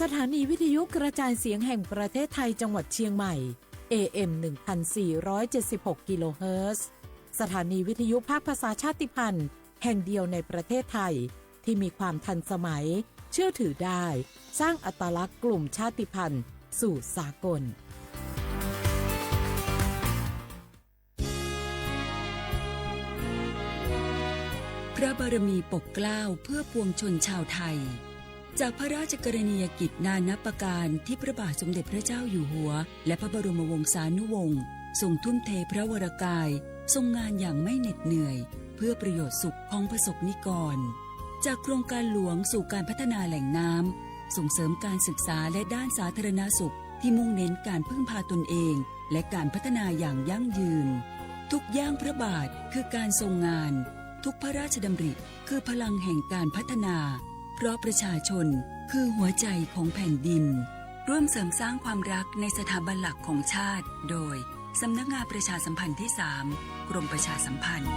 สถานีวิทยุกระจายเสียงแห่งประเทศไทยจังหวัดเชียงใหม่ AM 1476 กิโลเฮิรตซ์สถานีวิทยุภาคภาษาชาติพันธุ์แห่งเดียวในประเทศไทยที่มีความทันสมัยเชื่อถือได้สร้างอัตลักษณ์กลุ่มชาติพันธุ์สู่สากลพระบารมีปกเกล้าเพื่อปวงชนชาวไทยจากพระราชกรณียกิจนานับประการที่พระบาทสมเด็จพระเจ้าอยู่หัวและพระบรมวงศานุวงศ์ทรงทุ่มเทพระวรกายทรงงานอย่างไม่เหน็ดเหนื่อยเพื่อประโยชน์สุขของประสบนิกรจากโครงการหลวงสู่การพัฒนาแหล่งน้ำส่งเสริมการศึกษาและด้านสาธารณสุขที่มุ่งเน้นการพึ่งพาตนเองและการพัฒนาอย่างยั่งยืนทุกย่างพระบาทคือการทรงงานทุกพระราชดำริคือพลังแห่งการพัฒนาเพราะประชาชนคือหัวใจของแผ่นดินร่วมเสริมสร้างความรักในสถาบันหลักของชาติโดยสำนักงานประชาสัมพันธ์ที่ 3 กรมประชาสัมพันธ์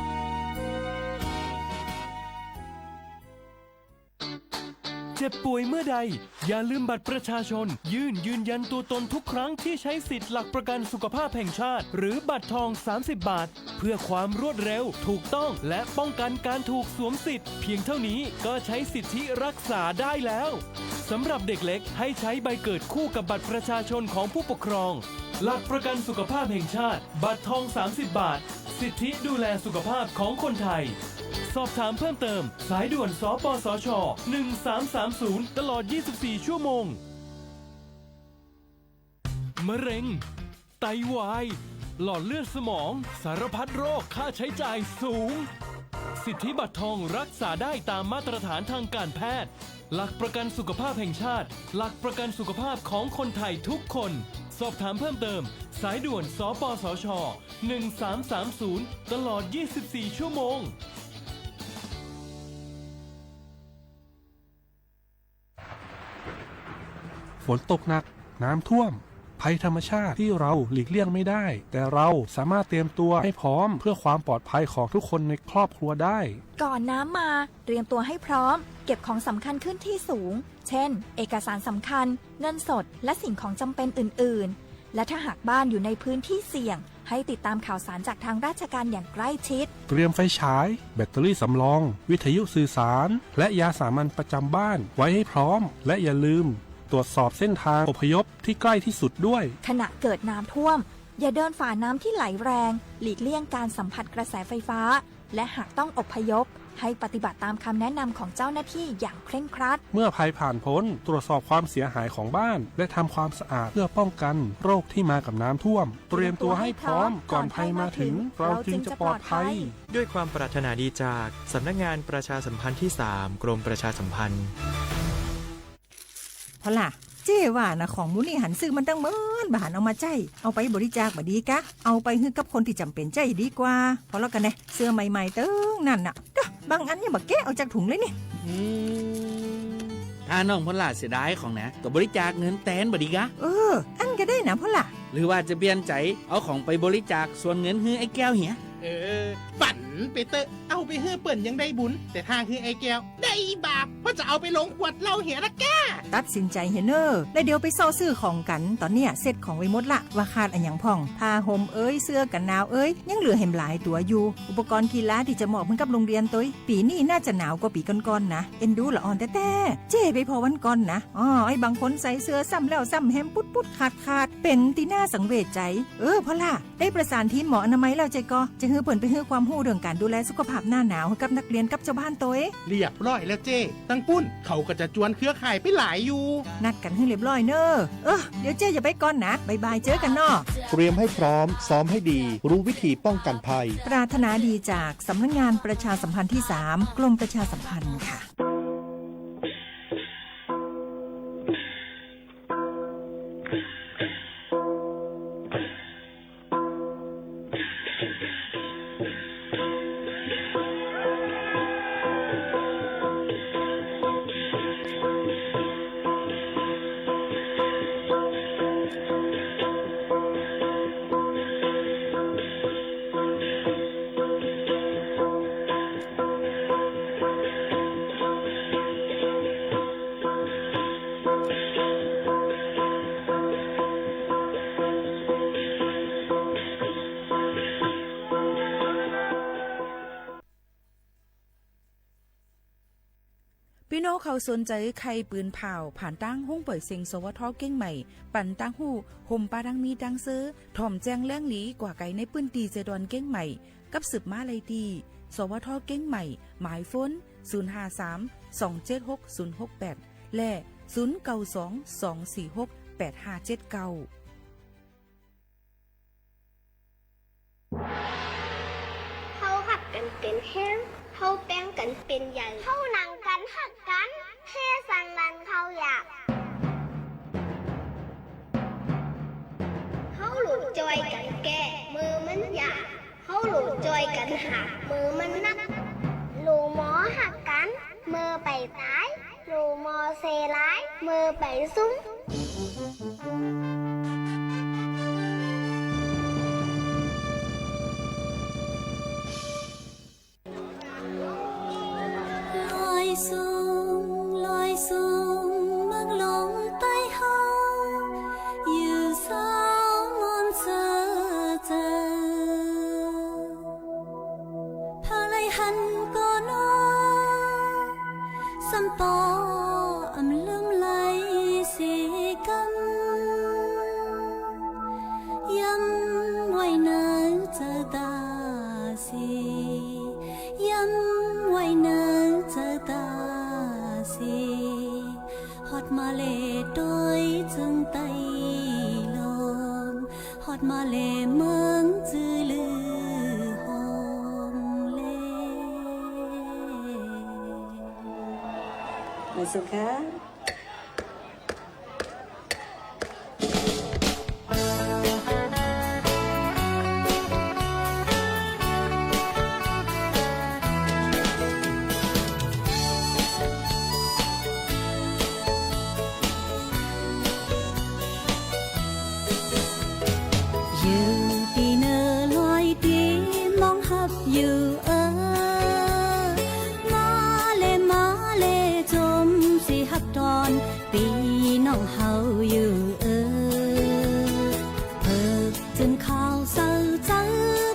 เจ็บป่วยเมื่อใดอย่าลืมบัตรประชาชนยืนยันตัวตนทุกครั้งที่ใช้สิทธิ์หลักประกันสุขภาพแห่งชาติหรือบัตรทอง30 บาทเพื่อความรวดเร็วถูกต้องและป้องกันการถูกสวมสิทธิ์เพียงเท่านี้ก็ใช้สิทธิรักษาได้แล้วสำหรับเด็กเล็กให้ใช้ใบเกิดคู่กับบัตรประชาชนของผู้ปกครองหลักประกันสุขภาพแห่งชาติบัตรทอง30 บาทสิทธิดูแลสุขภาพของคนไทยสอบถามเพิ่มเติมสายด่วนสปสช1330ตลอด24ชั่วโมงมะเร็งไตวายหลอดเลือดสมองสารพัดโรคค่าใช้จ่ายสูงสิทธิบัตรทองรักษาได้ตามมาตรฐานทางการแพทย์หลักประกันสุขภาพแห่งชาติหลักประกันสุขภาพของคนไทยทุกคนสอบถามเพิ่มเติมสายด่วนสปสช1330ตลอด24ชั่วโมงฝนตกหนักน้ำท่วมภัยธรรมชาติที่เราหลีกเลี่ยงไม่ได้แต่เราสามารถเตรียมตัวให้พร้อมเพื่อความปลอดภัยของทุกคนในครอบครัวได้ก่อนน้ำมาเตรียมตัวให้พร้อมเก็บของสำคัญขึ้นที่สูงเช่นเอกสารสำคัญเงินสดและสิ่งของจำเป็นอื่นๆและถ้าหากบ้านอยู่ในพื้นที่เสี่ยงให้ติดตามข่าวสารจากทางราชการอย่างใกล้ชิดเตรียมไฟฉายแบตเตอรี่สำรองวิทยุสื่อสารและยาสามัญประจำบ้านไว้ให้พร้อมและอย่าลืมตรวจสอบเส้นทางอพยพที่ใกล้ที่สุดด้วยขณะเกิดน้ำท่วมอย่าเดินฝ่าน้ำที่ไหลแรงหลีกเลี่ยงการสัมผัสกระแสไฟฟ้าและหากต้องอพยพให้ปฏิบัติตามคำแนะนำของเจ้าหน้าที่อย่างเคร่งครัดเมื่อภัยผ่านพ้นตรวจสอบความเสียหายของบ้านและทำความสะอาดเพื่อป้องกันโรคที่มากับน้ำท่วมเตรียมตัวให้พร้อมก่อนภัยมาถึงเราจึงจะปลอดภัยด้วยความปรารถนาดีจากสำนักงานประชาสัมพันธ์ที่ 3 กรมประชาสัมพันธ์พอล่ะเจ้ว่านะของมูนี่หันซื้อมันตั้งเมินบาหันเอามาใจเอาไปบริจาคบ่ดีกะเอาไปให้กับคนที่จำเป็นใจดีกว่าพอแล้วกันเนี่ยเสื้อใหม่ๆเติ้งนั่นน่ะบางอันยังบักแกะเอาจากถุงเลยนี่ถ้าน้องพลาเสียดายของนะก็บริจาคเงินแตนบ่ดีกะอันก็ได้นะพลาหรือว่าจะเปลี่ยนใจเอาของไปบริจาคส่วนเงินให้ไอ้แก้วเหียฝันไปเตอะเอาไปเฮือเปิ่นยังได้บุญแต่ถ้าคือไอ้แก้วได้บาปเพราะจะเอาไปลงขวดเหล้าเหียละแกตัดสินใจเฮเนอร์แล้วเดี๋ยวไปซ่อซื้อของกันตอนเนี้ยเสร็จของไว้หมดละว่าขาดอันหยังพ่องผ้าห่มเสื้อกันหนาวยังเหลือเห็มหลายตัวอยู่อุปกรณ์กีฬาที่จะเหมาะเหมือนกับโรงเรียนตัวปีนี้น่าจะหนาวกว่าปีก่อนๆนะเอ็นดูละอ่อนแต่เจ้ไปพอวันก่อนนะไอ้บางคนใส่เสื้อซ้ำแล้วซ้ำแฮมปุ๊ดขาดเป็นตีหน้าสังเวชใจพอล่ะได้ประสานทีมหมออนามัยแล้วใจก็จะฮือเปิ่นไปฮือความรู้เรื่องการดูแลสุขภาพหน้าหนาวให้กับนักเรียนกับชาวบ้านตัวเรียบร้อยแล้วเจ้ตั้งปุ้นเขาก็จะจวนเครือข่ายไปหลายอยู่นัดกันให้เรียบร้อยเนอะเดี๋ยวเจ้อย่าไปก่อนนะบ๊ายบายเจอกันเนาะเตรียมให้พร้อมซ้อมให้ดีรู้วิธีป้องกันภัยปรารถนาดีจากสำนักงานประชาสัมพันธ์ที่ 3 กรมประชาสัมพันธ์ค่ะ น้าเขาสนใจใครปืนเผาผ่านตั้งห้องเปิดเสียงสวทเก้งใหม่ปั่นตั้งหูห่มปาดังมีดังซื้อถ่อมแจ้งแล้งหลีกว่าไก่ในปื้นตีเจดอนเก้งใหม่กับสืบมาไลตีสวทเก้งใหม่หมายฟ้น053-276-068และ092-246-8579เฮาหักกันเป็นแห้งเฮาแป้งกันเป็นใหญ่เฮาหนังกันหักกันเทสังนันเขาอยากเฮาหลุดจอยกันแก่มือมันอยากเฮาหลุดจอยกันหักมือมันนักลูหมอหักกันมือไปตายลูหมอเซร้ายมือไปซุ้มสูงลอยสูงมักลงใต้เฮาอยู่สาวมอนเจอเจอพาไลหันก็นอสัมปออำลืมไหลสีกำย้ำไว้นานเจอตาสีย้ำไว้นานเจอตาสีฮอดมาเลโดยจึงไตลมฮอดมาเลเมืองจือลือหอมเลมาสุขะปีน้องเฮาอยู่เพิกจนข้าวเศร้าเจอ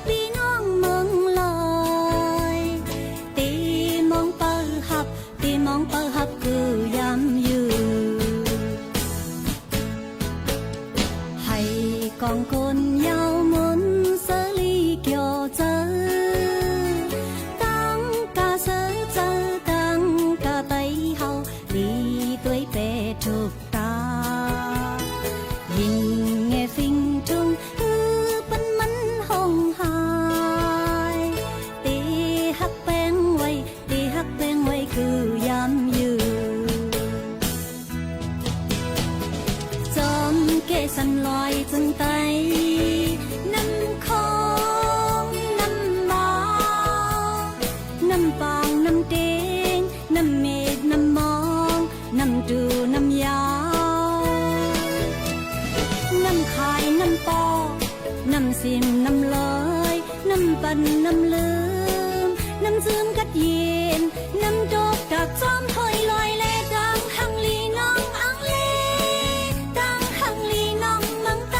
ปีน้องเมืองลอยตีมองเปิดหับตีมองเปิดหับคือยำอยู่ให้กองคนยาวมุนเสลีเกี่ยวเจอตั้งกาเสเจอตั้งกาไตเฮาดีตัวเปถูกตายิ่งเงฟิงจุงปันมันห้องหายตีหักแป้งไว้ตีหักแป้งไว้คือยำอยู่จอมเกสันลอยจึงไตน้ำคองน้ำมาน้ำปางน้ำเด้งน้ำเมฆน้ำมองน้ำดูน้ำยาวน้ำขายน้ำปอน้ำซิมน้ำลอยน้ำปันน้ำลืมน้ำซึมกัดเย็นน้ำดอกดักจอมถอยลอยเลดังหังลีน้องอังเลดังหังลีน้องมังไต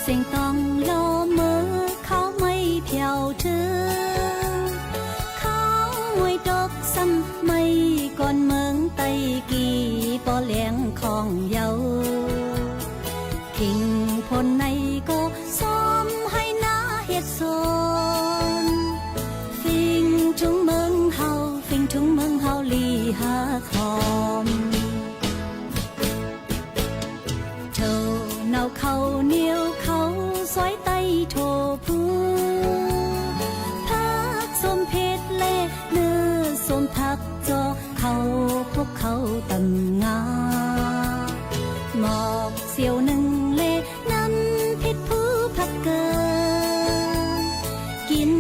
เสียงต้องโลเมื่อเขาไม่เพียวถึงเขาหวยดอกซ้ำไม่ก่อนเมืองไตกี่ปอเลี้ยงของเยาคิงพลในก็ซ้อมให้หน้าเฮ็ดโซนฟิงทุ่งเมืองเฮาฟิงทุ่งเมืองเฮาลีหาคอมเท่าเนาเขาเหนียวเขาซอยไตโทพูพักสมเพชรเล่เนื้อสมพักจอเขาพวกเขาตำงาหมอกเสียวหนึ่งเล่น้ำเพชรผู้พักเกินกิน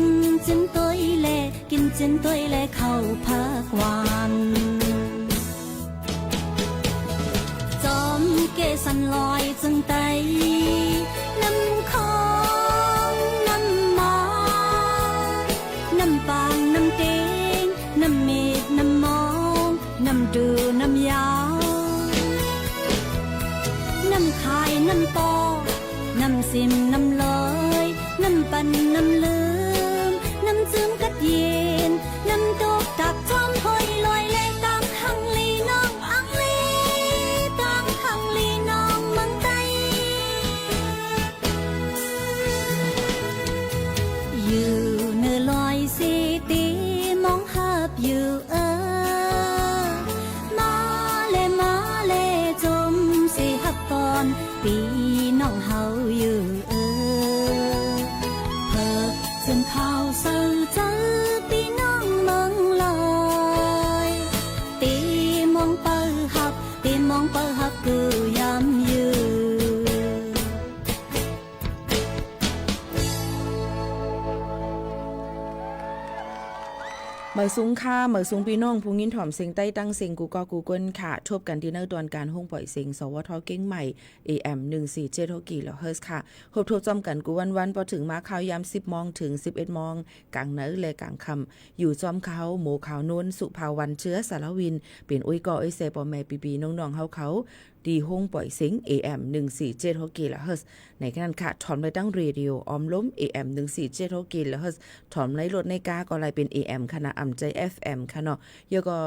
จนตัวเล่กินจน ตัวและเข้าพักวันจอมเกสันลอยจึงไตน้ำคองน้ำมาน้ำปางน้ำเต็งน้ำเม็ดน้ำมองน้ำดูน้ำยาวน้ำคายน้ำปอน้ำซิมน้ำลอยน้ำปันน้ำลืมน้ำซึมกัดเย็นน้ำตกตักจอมหอยลอยแลตังหังลีน้องอังลีตังหังลีน้องเมืองไตอยู่เนื้อลอยสีตีมองหับอยู่มาเลจมสิหับตอนปีน้องเฮาอยู่เพิกซึ่งข้าวเสิร์เจอปีน้องเมืองลอยตีมองเปิดหับกูย้ำอยู่เหมยสูงค่ะเหมยสูงพี่น้องผู้ยินถ่อมเสียงใต้ตั้งเสียงกูก็กูเกิลค่ะทบกันที่ในตอนการห้องปล่อยเสียงสวทเก้งใหม่ AM 147กิโลเฮิรตซ์ค่ะพบทบจอมกันกูวันพอถึงมาข่าวยาม 10 มองถึง 11 มองกลางเนื้อและกลางคำอยู่จอมเขาหมูขาวนวลสุภาวันเชื้อสารวินเป็นอุ้ยกออุ้ยเซปอแม่ปีน้องๆเขาดีห้องปล่อยเสียง AM 147กิโลเฮิรตซ์ในขณะนั้นค่ะถอมเลยตั้งเรดิโอออมล้ม AM 147กิโลเฮิรตซ์ถอมเลยรถในกาก็เลยเป็น AM คณะอ่ำใจ FM ค่ะเนาะยก็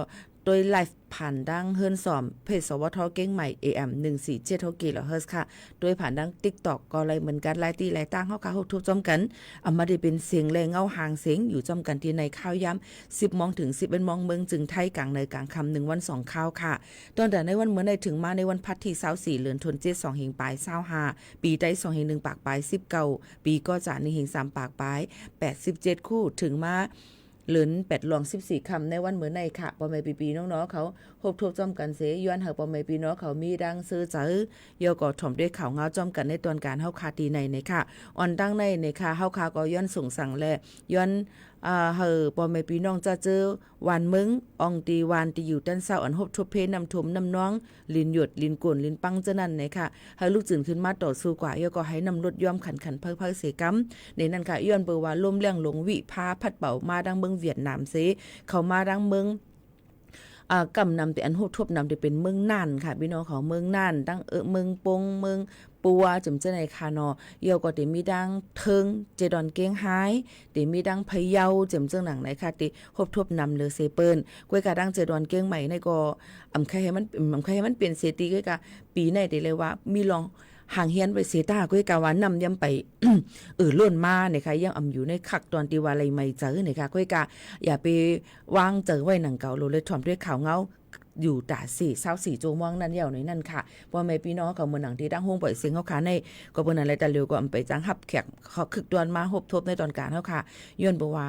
โดยไลฟ์ผ่านดังเฮิรนสอมเพจสวทเก้งใหม่ AM 147กิโลเฮิรตซ์ค่ะโดยผ่านดัง TikTok ก็เลยเหมือนกันหลายตีหลายตั้งเฮาค่ะทุบจอมกันมาได้เป็นเสียงแรงเงาหางเสียงอยู่จอมกันที่ในข่าวย้ำ10 มองถึง 11 มองเมืองจึงไทยกลางในกลางคำ1วัน2ข่าวค่ะตอนแต่ในวันเหมือนได้ถึงมาในวันพัดที่24เดือนธันวาคม2เฮงปลาย25ปีใต้2เฮง1ปากปลาย19ปีก็จะ1เฮง3ปากปลาย87คู่ถึงมาเหลือน8หลวง14คำในวันเหมือนในค่ะปอแม่ปีน้องๆเขาพบทบจอมกันเสย้อนหาปอแม่ปีน้องเขามีดังซื้อเจอยก็ถ่อมด้วยข่าวเงาจอมกันในตอนการเฮาคาตีในค่ะอ่อนตั้งในค่ะเฮาคาก็ย้อนส่งสั่งแลย้อนเฮอปอแม่ปีน้องจะเจอวันมึงอองตีวันที่อยู่ด้านเศร้าอันพบทบเพนำถมนำน้องลินหยดลินกวนลินปังเจนั่นค่ะให้ลูกจื่นขึ้นมาต่อสู้กว่าก็ให้นำรถย่อมขันเพิ่เสกำในนั้นค่ะย้อนเบอร์ว่าลมแรงหลงวิพาพัดเป่ามาดังเมืองเวียดนามเสเข้ามาดังเมืองกำนำแต่อันโหดทบนำแต่เป็นเมืองน่านค่ะพี่น้องของเมืองน่านตั้งเมืองปงเมืองปัวจำเจในคานอเยาก็เตมีดังเทิงเจดอนเก้งหายเตมีดังพะเยาจำเจหนังไหนค่ะติโหดทบนำเลยเซเปิ้นก้วยกะดังเจดอนเก้งใหม่ในก็อำใครให้มันเปลี่ยนเสติก้วยกะปีไหนได้เลยว่ามีลองห่างเฮียนไปเสตาก้วยกะว่านำยำไปล้นมาเนี่ยค่ะยังอยู่ในคักตอนที่ว่าอะไรไม่เจอเนี่ยค่ะก้วยกะอย่าไปวางเจอไว้หนังเก่าเลยถ่อมด้วยข่าวเงาอยู่ตา24โจมองนั้นยาวในนั่นค่ะว่าแม่พี่น้องเขาเมืองหนังที่ดังห้องปล่อยเสียงเฮาค่ะในก็เปิ้นอะไรแต่เร็วก็ไปจังหับแขกเขาคึกดวนมาหบทบในตอนการเฮาค่ะย้อนบ่ว่า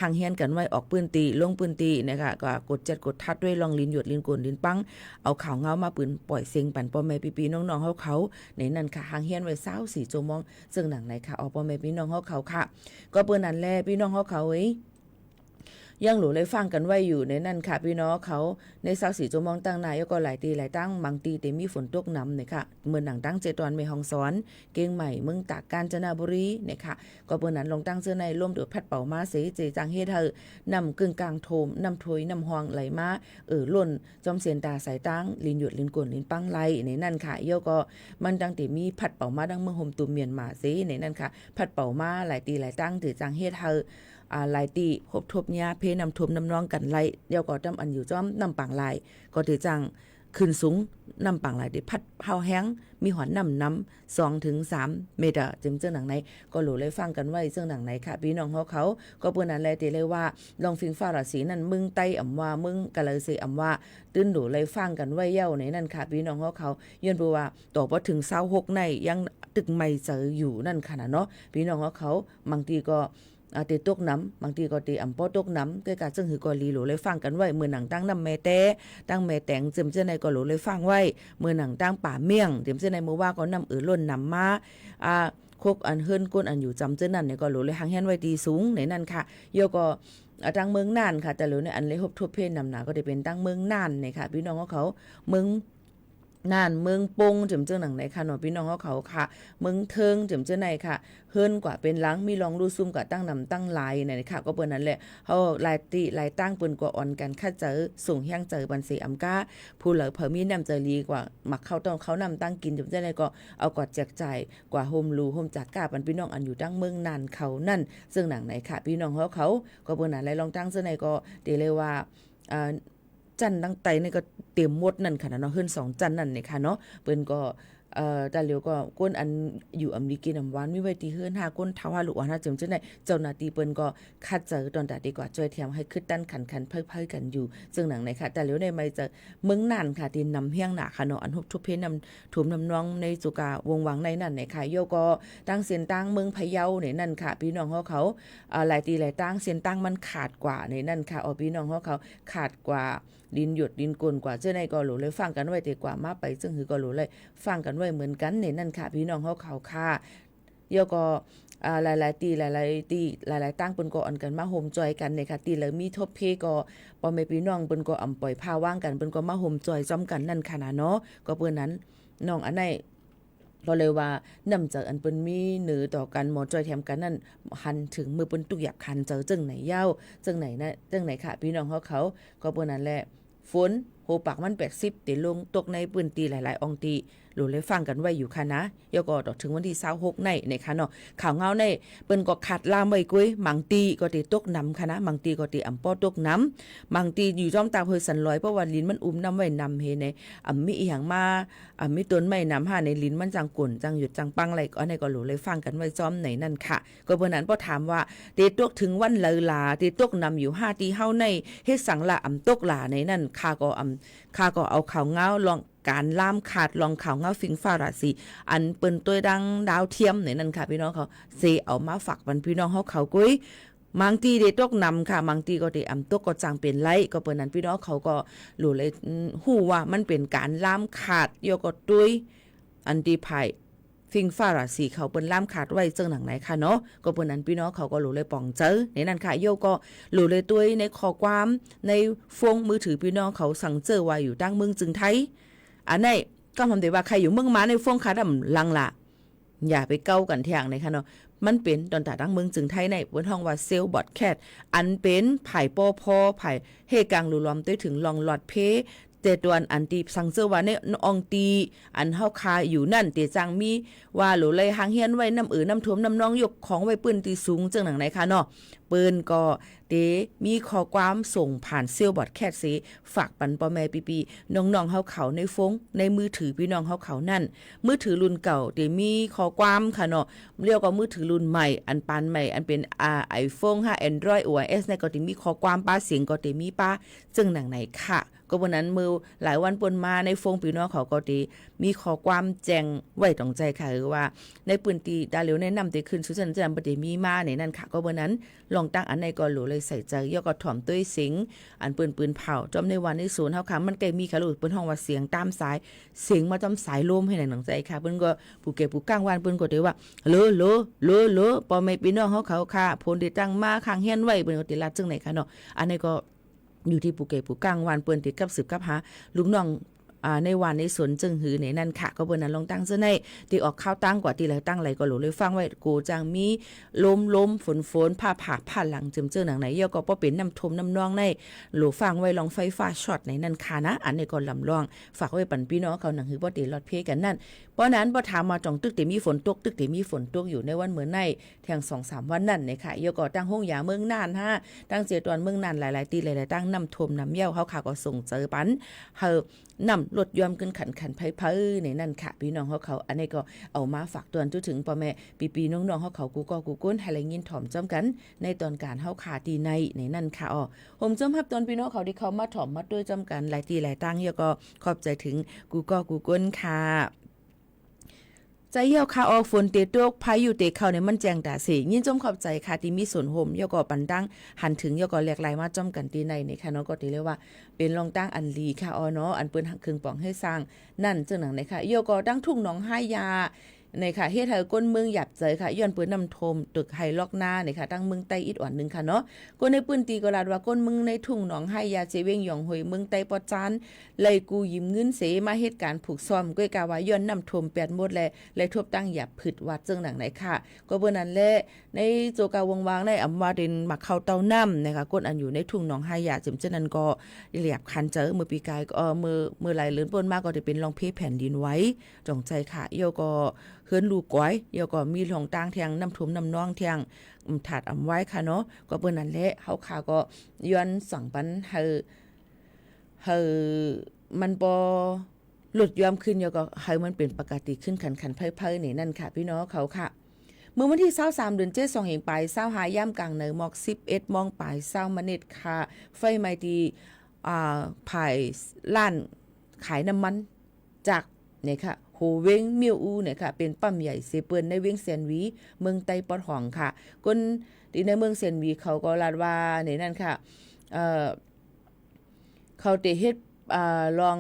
ห่างเฮียนกันไว้ออกปืนตีลงปืนตีนะคะก็กดจัดกดทัดด้วยลองลิ้นหยดลิ้นกวนลิ้นปังเอาข่าวเงามาปืนปล่อยเสียงปั่นพ่อแม่พี่น้องๆเขาในนั่นค่ะห่างเฮียนไว้24โจมองซึ่งหนังไหนค่ะออกพ่อแม่พี่น้องเขาค่ะก็เปิ้นนั่นแลพี่น้องเขายังหลูเลยฟังกันไว้อยู่ในนั่นค่ะพี่น้องเขาใน24ชั่วโมงตั้งนายก็หลายตีหลายตั้งบางตีแต่มีฝนตกนำเนี่ยค่ะเมื่อหนังตั้งเจตอนเมฮองสอนเก่งใหม่เมืองตากกาญจนบุรีเนี่ยค่ะก็เปิ้นนั้นลงตั้งเสื้อในร่วมด้วยพัดเป่ามาเสเจจังเฮ็ดเธอนำกึ่งกลางโถมนำถวยนำหองไหลมาล่นจอมเสียนตาสายตั้งลินหยุดลินกวนลินปังไหลในนั่นค่ะโยก็มันดังแต่มีพัดเป่ามาดังเมืองโฮมตุมเมียนมาเสในนั่นค่ะพัดเป่ามาหลายตีหลายตั้งถือจังเฮ็ดเธอหลายตีพบทบยาเพนำทมน้ำน้องกันไล่เดี๋ยวก็จำอันอยู่จ้อมนำปังลายก็ถือจังขึ้นสูงนำปังลายได้พัดเฮาแห้งมีหอนน้ำ2 ถึง 3 เมตรจึงเจ้าหนังไหนก็หลูเลยฟังกันไว้เจ้าหนังไหนค่ะพี่น้องเขาก็เปิ้นนั้นแลติเลยว่าลองฟิงฟ้าราศีนั้นมึงไต้อำว่ามึงกะเลยสิอำว่าตื้นหลูเลยฟังกันไว้เย้าในนั่นค่ะพี่น้องเขาย้อนบ่ว่าต่อบ่ถึง26ในยังตึกไม่เจออยู่นั่นค่ะเนาะพี่น้องเขาบางทีก็ตีตกน้ำบางทีก็ตีอ่ำป้อตกน้ำก็การซึ่งหือก็ลีหลูเลยฟังกันไว้เมื่อหนังตั้งน้ำแม่แต่ตั้งแม่แตงเจิมเจ้าในก็หลูเลยฟังไว้เมื่อหนังตั้งป่าเมี่ยงเจิมเจ้าในมือว่าก็น้ำล้นน้ำมาคกอันเฮิรนก้นอันอยู่จำเจ้านั่นเนี่ยก็หลูเลยหางแฮนไว้ดีสูงในนั่นค่ะโยก็ ตั้งเมืองน่านค่ะแต่เหลือในอันเลยฮบทบเพนนำหนาก็ได้เป็นตั้งเมืองน่านเนี่ยค่ะพี่น้องเขาเมืองน่านเมืองปงจำเจ้าหนังไหนค่ะเนาะพี่น้องเขาค่ะเมืองเทิงจำเจ้าไหนค่ะเฮิรนกว่าเป็นหลังมีลองรูซุ่มกว่าตั้งนำตั้งลายเนี่ยค่ะก็เปิ้นนั้นแหละเฮาลายติลายตั้งเปิ้นกว่าอ่อนกันค่าเจอส่งเฮียงเจอบันเสอำกาผู้เหลือเพิ่มมีนำเจอลีกว่ามักเข้าต้องเขานำตั้งกินจำเจ้าไหนก็เอากอดแจกจ่ายกว่าโฮมรูโฮมจากกาปันพี่น้องอันอยู่ตั้งเมืองน่านเขานั่นซึ่งหนังไหนค่ะพี่น้องเขาก็เปิ้นนั้นลองตั้งเจ้าไหนก็เดเลยว่าจันตั้งไตนี่ก็เตรียมหมดนั่นค่ะเนาะเฮิรน2จันนั่นนี่ค่ะเนาะเปิ้นก็แต่เหลียวก็ก้นอันอยู่อเมริกันำหวานมีไว้ที่เฮือน5ก้นเท้าหาลูกว่าน่าจังจังได๋เจ้าหน้าที่เปิ้นก็คัดเจอตอนตาดีกว่าช่วยเทียมให้ขึ้นด้านขันเพิ่ๆกันอยู่ซึ่งหนังไหนค่ะแต่เหลียวในไม่จะเมืองน่านค่ะที่นำเฮียงหน้าค่ะเนาะอันฮบทุบเพนำถุมนำน้องในสุกาวงวังในนั่นไหนค่ะโยก็ตั้งเสียนตั้งเมืองพะเยาในนั่นค่ะพี่น้องเขาหลายตีหลายตั้งเสียนตั้งมันขาดกว่าในนั่นค่ะพี่น้องเขาขาดกว่าดินหยดดินกลนกว่าเจ้าในก็หลูเลยฟังกันไว้แต่กว่ามาไปซึ่งคือก็หลูเลยฟังกันไว้เหมือนกันในนั่นค่ะพี่น้องเขาค่ะเยาก็หลายๆตีหลายๆตั้งเปิ้นก็อันกันมาโฮมจอยกันเนี่ยค่ะตีแล้วมีทบเพก็บ่แม่พี่น้องเปิ้นก็อำปล่อยพาว่างกันเปิ้นก็มาโฮมจอยจ้อมกันนั่นค่ะนะเนาะก็เปิ้นนั้นน้องอันไหนก็เลยว่านำจากอันเปิ้นมีหนือต่อกันหมอจอยแถมกันนั่นหันถึงมือเปิ้นตุกอยากคันเจอจังไหนยาวจังไหนนะจังไหนค่ะพี่น้องเขาก็เปิ้นนั้นแหละฝนโหปากมัน80ติลงตกในปืนตีหลายๆองตีหลุเลยฟังกันไว้อยู่ค่ะนะยก็ต่อถึงวันที่26ในค่ะเนาะข่าวเงาในเปิ้นก็ขัดลามไว้กุ้ยมังตีก็ติตกน้ำค่ะนะมังตีก็ติอำป้อตกน้ำมังตีอยู่จ้อมตาเฮยสันลอยเพราะว่าลิ้นมันอุ้มน้ำไว้นำเฮในมีอีหยังมามีต้นไม้น้ำหาในลิ้นมันจังกุ่นจังหยุดจังปังอะไรก็อันนี้ก็หลุเลยฟังกันไว้จ้อมไหนนั่นค่ะก็เพิ่นนั้นพอถามว่าติตกถึงวันเลลาติตกน้ำอยู่5ตีเฮาในเฮ็ดสังละตกหลาในนั่นข้าก็เอาข่าวเงาลองการล่ามขาดลองข่าวเงาฟิงฟ้าราศีอันเปิ้นตัวดังดาวเทียมในนั่นค่ะพี่น้องเขาเซเอามาฝากบันพี่น้องเขากุ้ยบางทีได้ตกนำค่ะบางทีก็ได้ตกก็จังเป็นไรก็เปิ้นนั้นพี่น้องเขาก็รู้เลยฮู้ว่ามันเป็นการล่ามขาดโยก็ตุ้ยอันที่ไผ่ฟิงฟ้าราศีเขาเปิ้นล่ามขาดไว้จังหนังไหนค่ะเนาะก็เปิ้นนั้นพี่น้องเขาก็รู้เลยป่องเจอในนั้นค่ะโยก็รู้เลยตุ้ยในข้อความในฟงมือถือพี่น้องเขาสั่งเจอไว้อยู่ตั้งเมืองจึงไทยอันนี้ก็ทำได้ว่าใครอยู่เมืองมาในฟงคาดำลังละอย่าไปเก้ากันแทงเลยค่ะเนาะมันเป็นตอนตาตั้งเมืองจึงไทยในบนห้องว่าเซลบอดแคทอันเป็นไผ่ปอพอไผ่เฮกังหลุลอมต้วยถึงลองหลอดเพเตตวนอันตีสังเจอว่าในองตีอันเฮาคาอยู่นั่นเตจังมีว่าหลุเลยหางเฮียนไว้น้ำน้ำท่วมน้ำนองยกของไว้ปืนตีสูงจังหนังไหนค่ะเนาะปืนก็เตมีข้อความส่งผ่านเซลบอดแคทสิฝากปันปอแม่ปีน้องๆเฮาเขาในฟงในมือถือพี่น้องเฮาเขานั่นมือถือรุ่นเก่าเตมีข้อความค่ะเนาะเรียกว่ามือถือรุ่นใหม่อันปานใหม่อันเป็นiPhone 5 Android OS ในก็เตมีข้อความป้าเสียงก็เตมีป้าจังหนังไหนค่ะก็วันนั้นมือหลายวันปนมาในฟงพี่น้องเขาก็ดีมีข้อความแจ้งไว้ตรงใจค่ะคือว่าในปืนตีดาเหลียวแนะนำตีขึ้นสุจันจันปฏิมีมาในนั้นค่ะก็วันนั้นลองตั้งอันในก็หลูเลยใส่ใจย่อก็ถ่อมต้วยสิงอันปืนเผาจอมในวันในศูนย์เฮาค่ะมันไกลมีค่ะลูกเปิ้นห้องว่าเสียงตามสายเสียงมาจอมสายลมให้ในหนังใจค่ะเปิ้นก็ผู้เก็บผู้ก้างวานเปิ้นก็ได้ว่าโลปอแม่พี่น้องเฮาเขาค่ะผลที่ตั้งมาข้างเฮียนไว้เปิ้นก็ติลาจึงไหนค่ะเนาะอันนี้ก็อยู่ที่ภูเก็ตผู้กลางวานเปิ้นติดกับสืบกับหาลูกน้องในวันในสวนจึงหือในนั่นค่ะก็เปิ้นนั้นลงตั้งซะในที่ออกข้าวตั้งกว่าที่แล้วตั้งไหลก็หลูเลยฟังไว้กูจังมีลมฝนผ้าผาผ่าหลังจึมเจอหนังไหนย่อก็บ่เป็นน้ำทมน้ำนองในหลูฟังไว้ลองไฟฟ้าช็อตในนั่นค่ะนะอันนี้ก็ลำลองฝากไว้ปันพี่น้องเขาหนังหือบ่ติลอดเพกันนั่นเพราะนั้นบ่ถามมาจ่องตึกแต่มีฝนตกอยู่ในวันเหมือนในแทง 2-3 วันนั่นเนี่ยค่ะย่อก็ตั้งห้องยาเมืองน่านฮะตั้งเจตวนเมืองน่านหลายๆตีหลายๆตั้งน้ำทมน้ำเย้าเฮาค่ะก็ส่งเจอปันเฮานำลดยอมขึ้นขันไผในนั่นค่ะพี่น้องเขาอันนี้ก็เอามาฝากเตือนถึงพ่อแม่ปีน้องๆเขากูก้นให้แรงยินถ่อมจ้อมกันในตอนการเฮาขาตีในนั่นค่ะผมจ้อมรับตอนพี่น้องเขาที่เขามาถ่อมมาด้วยจ้อมกันหลายตีหลายตั้งเยอะก็ขอบใจถึงกูก้นค่ะใจเหี่ยวค่ะออกฝนเตตกพายุเตเข้าในมันแจงตาเสยินจมขอบใจค่ะที่มีส่วนห่มยก็ปันตั้งหันถึงยก็แหลกหลายมาจ้อมกันตีในค่ะเนาะก็ตีเรียกว่าเป็นรองตั้งอันลีค่ะเนาะอันเปิ้นเครื่องปองให้สร้างนั่นจังหนังในค่ะยก็ตั้งทุ่งหนองห้ายา ในค่ะเฮ็ดให้ก้นเมืองหยับใจค่ะย้อนเปิ้นนำทมตึกไฮล็อกหน้านี่ค่ะตั้งเมืองใต้อีกอ่อนนึงค่ะเนาะก้นในปื้นตีก็ลาดว่าก้นเมืองในทุ่งหนองไฮยาเจเวงหยองหวยเมืองใต้ปอจานเลยกูยืมเงินเสมาเหตุการณ์ผูกซ่อมก้อยกาว่าย้อนนำทม8หมดและทบตั้งหยับผึดวัดจึงหนังไหนค่ะก็เบิ่นนั้นแหละในโจกาวงวางในอำว่าดินมักเข้าเต้าน้ำนะคะก้นอันอยู่ในทุ่งหนองไฮยาจึงฉะนั้นก็เรียบคันเจอมือปีกายก็มือไหลเลื่อนป่นมากก็จะเป็นรองเพแผ่นดินไว้จงใจค่ะโยก็เฮือนลูกก้อยโยก็มีหลงต่างแทงน้ำทุ่มน้ำนองแทงถาดอำไว้ค่ะเนาะก็เบิ่นนั้นแหละเฮาค่ะก็ย้อนสั่งปันให้มันบ่หลุดยอมขึ้นโยก็ให้มันเป็นปกติขึ้นขันๆไพ่ๆนี่นั่นค่ะพี่น้องเขาค่ะเมื่อวันที่23เดือน7 2เองไป25ย่ำกลางเหนือหมอก11 มองปลาย20มนิดค่ะไฟไหม้ที่ภายร้านขายน้ำมันจากเนี่ยค่ะโฮเวงมิวอูเนี่ยค่ะเป็นปั๊มใหญ่เซเปิลในเวียงแสนวีเมืองไต้ปอดหองค่ะคนที่ในเมืองแสนวีเขาก็ลาดว่าเนี่ยนั่นค่ะเขาเตเฮ็ดลอง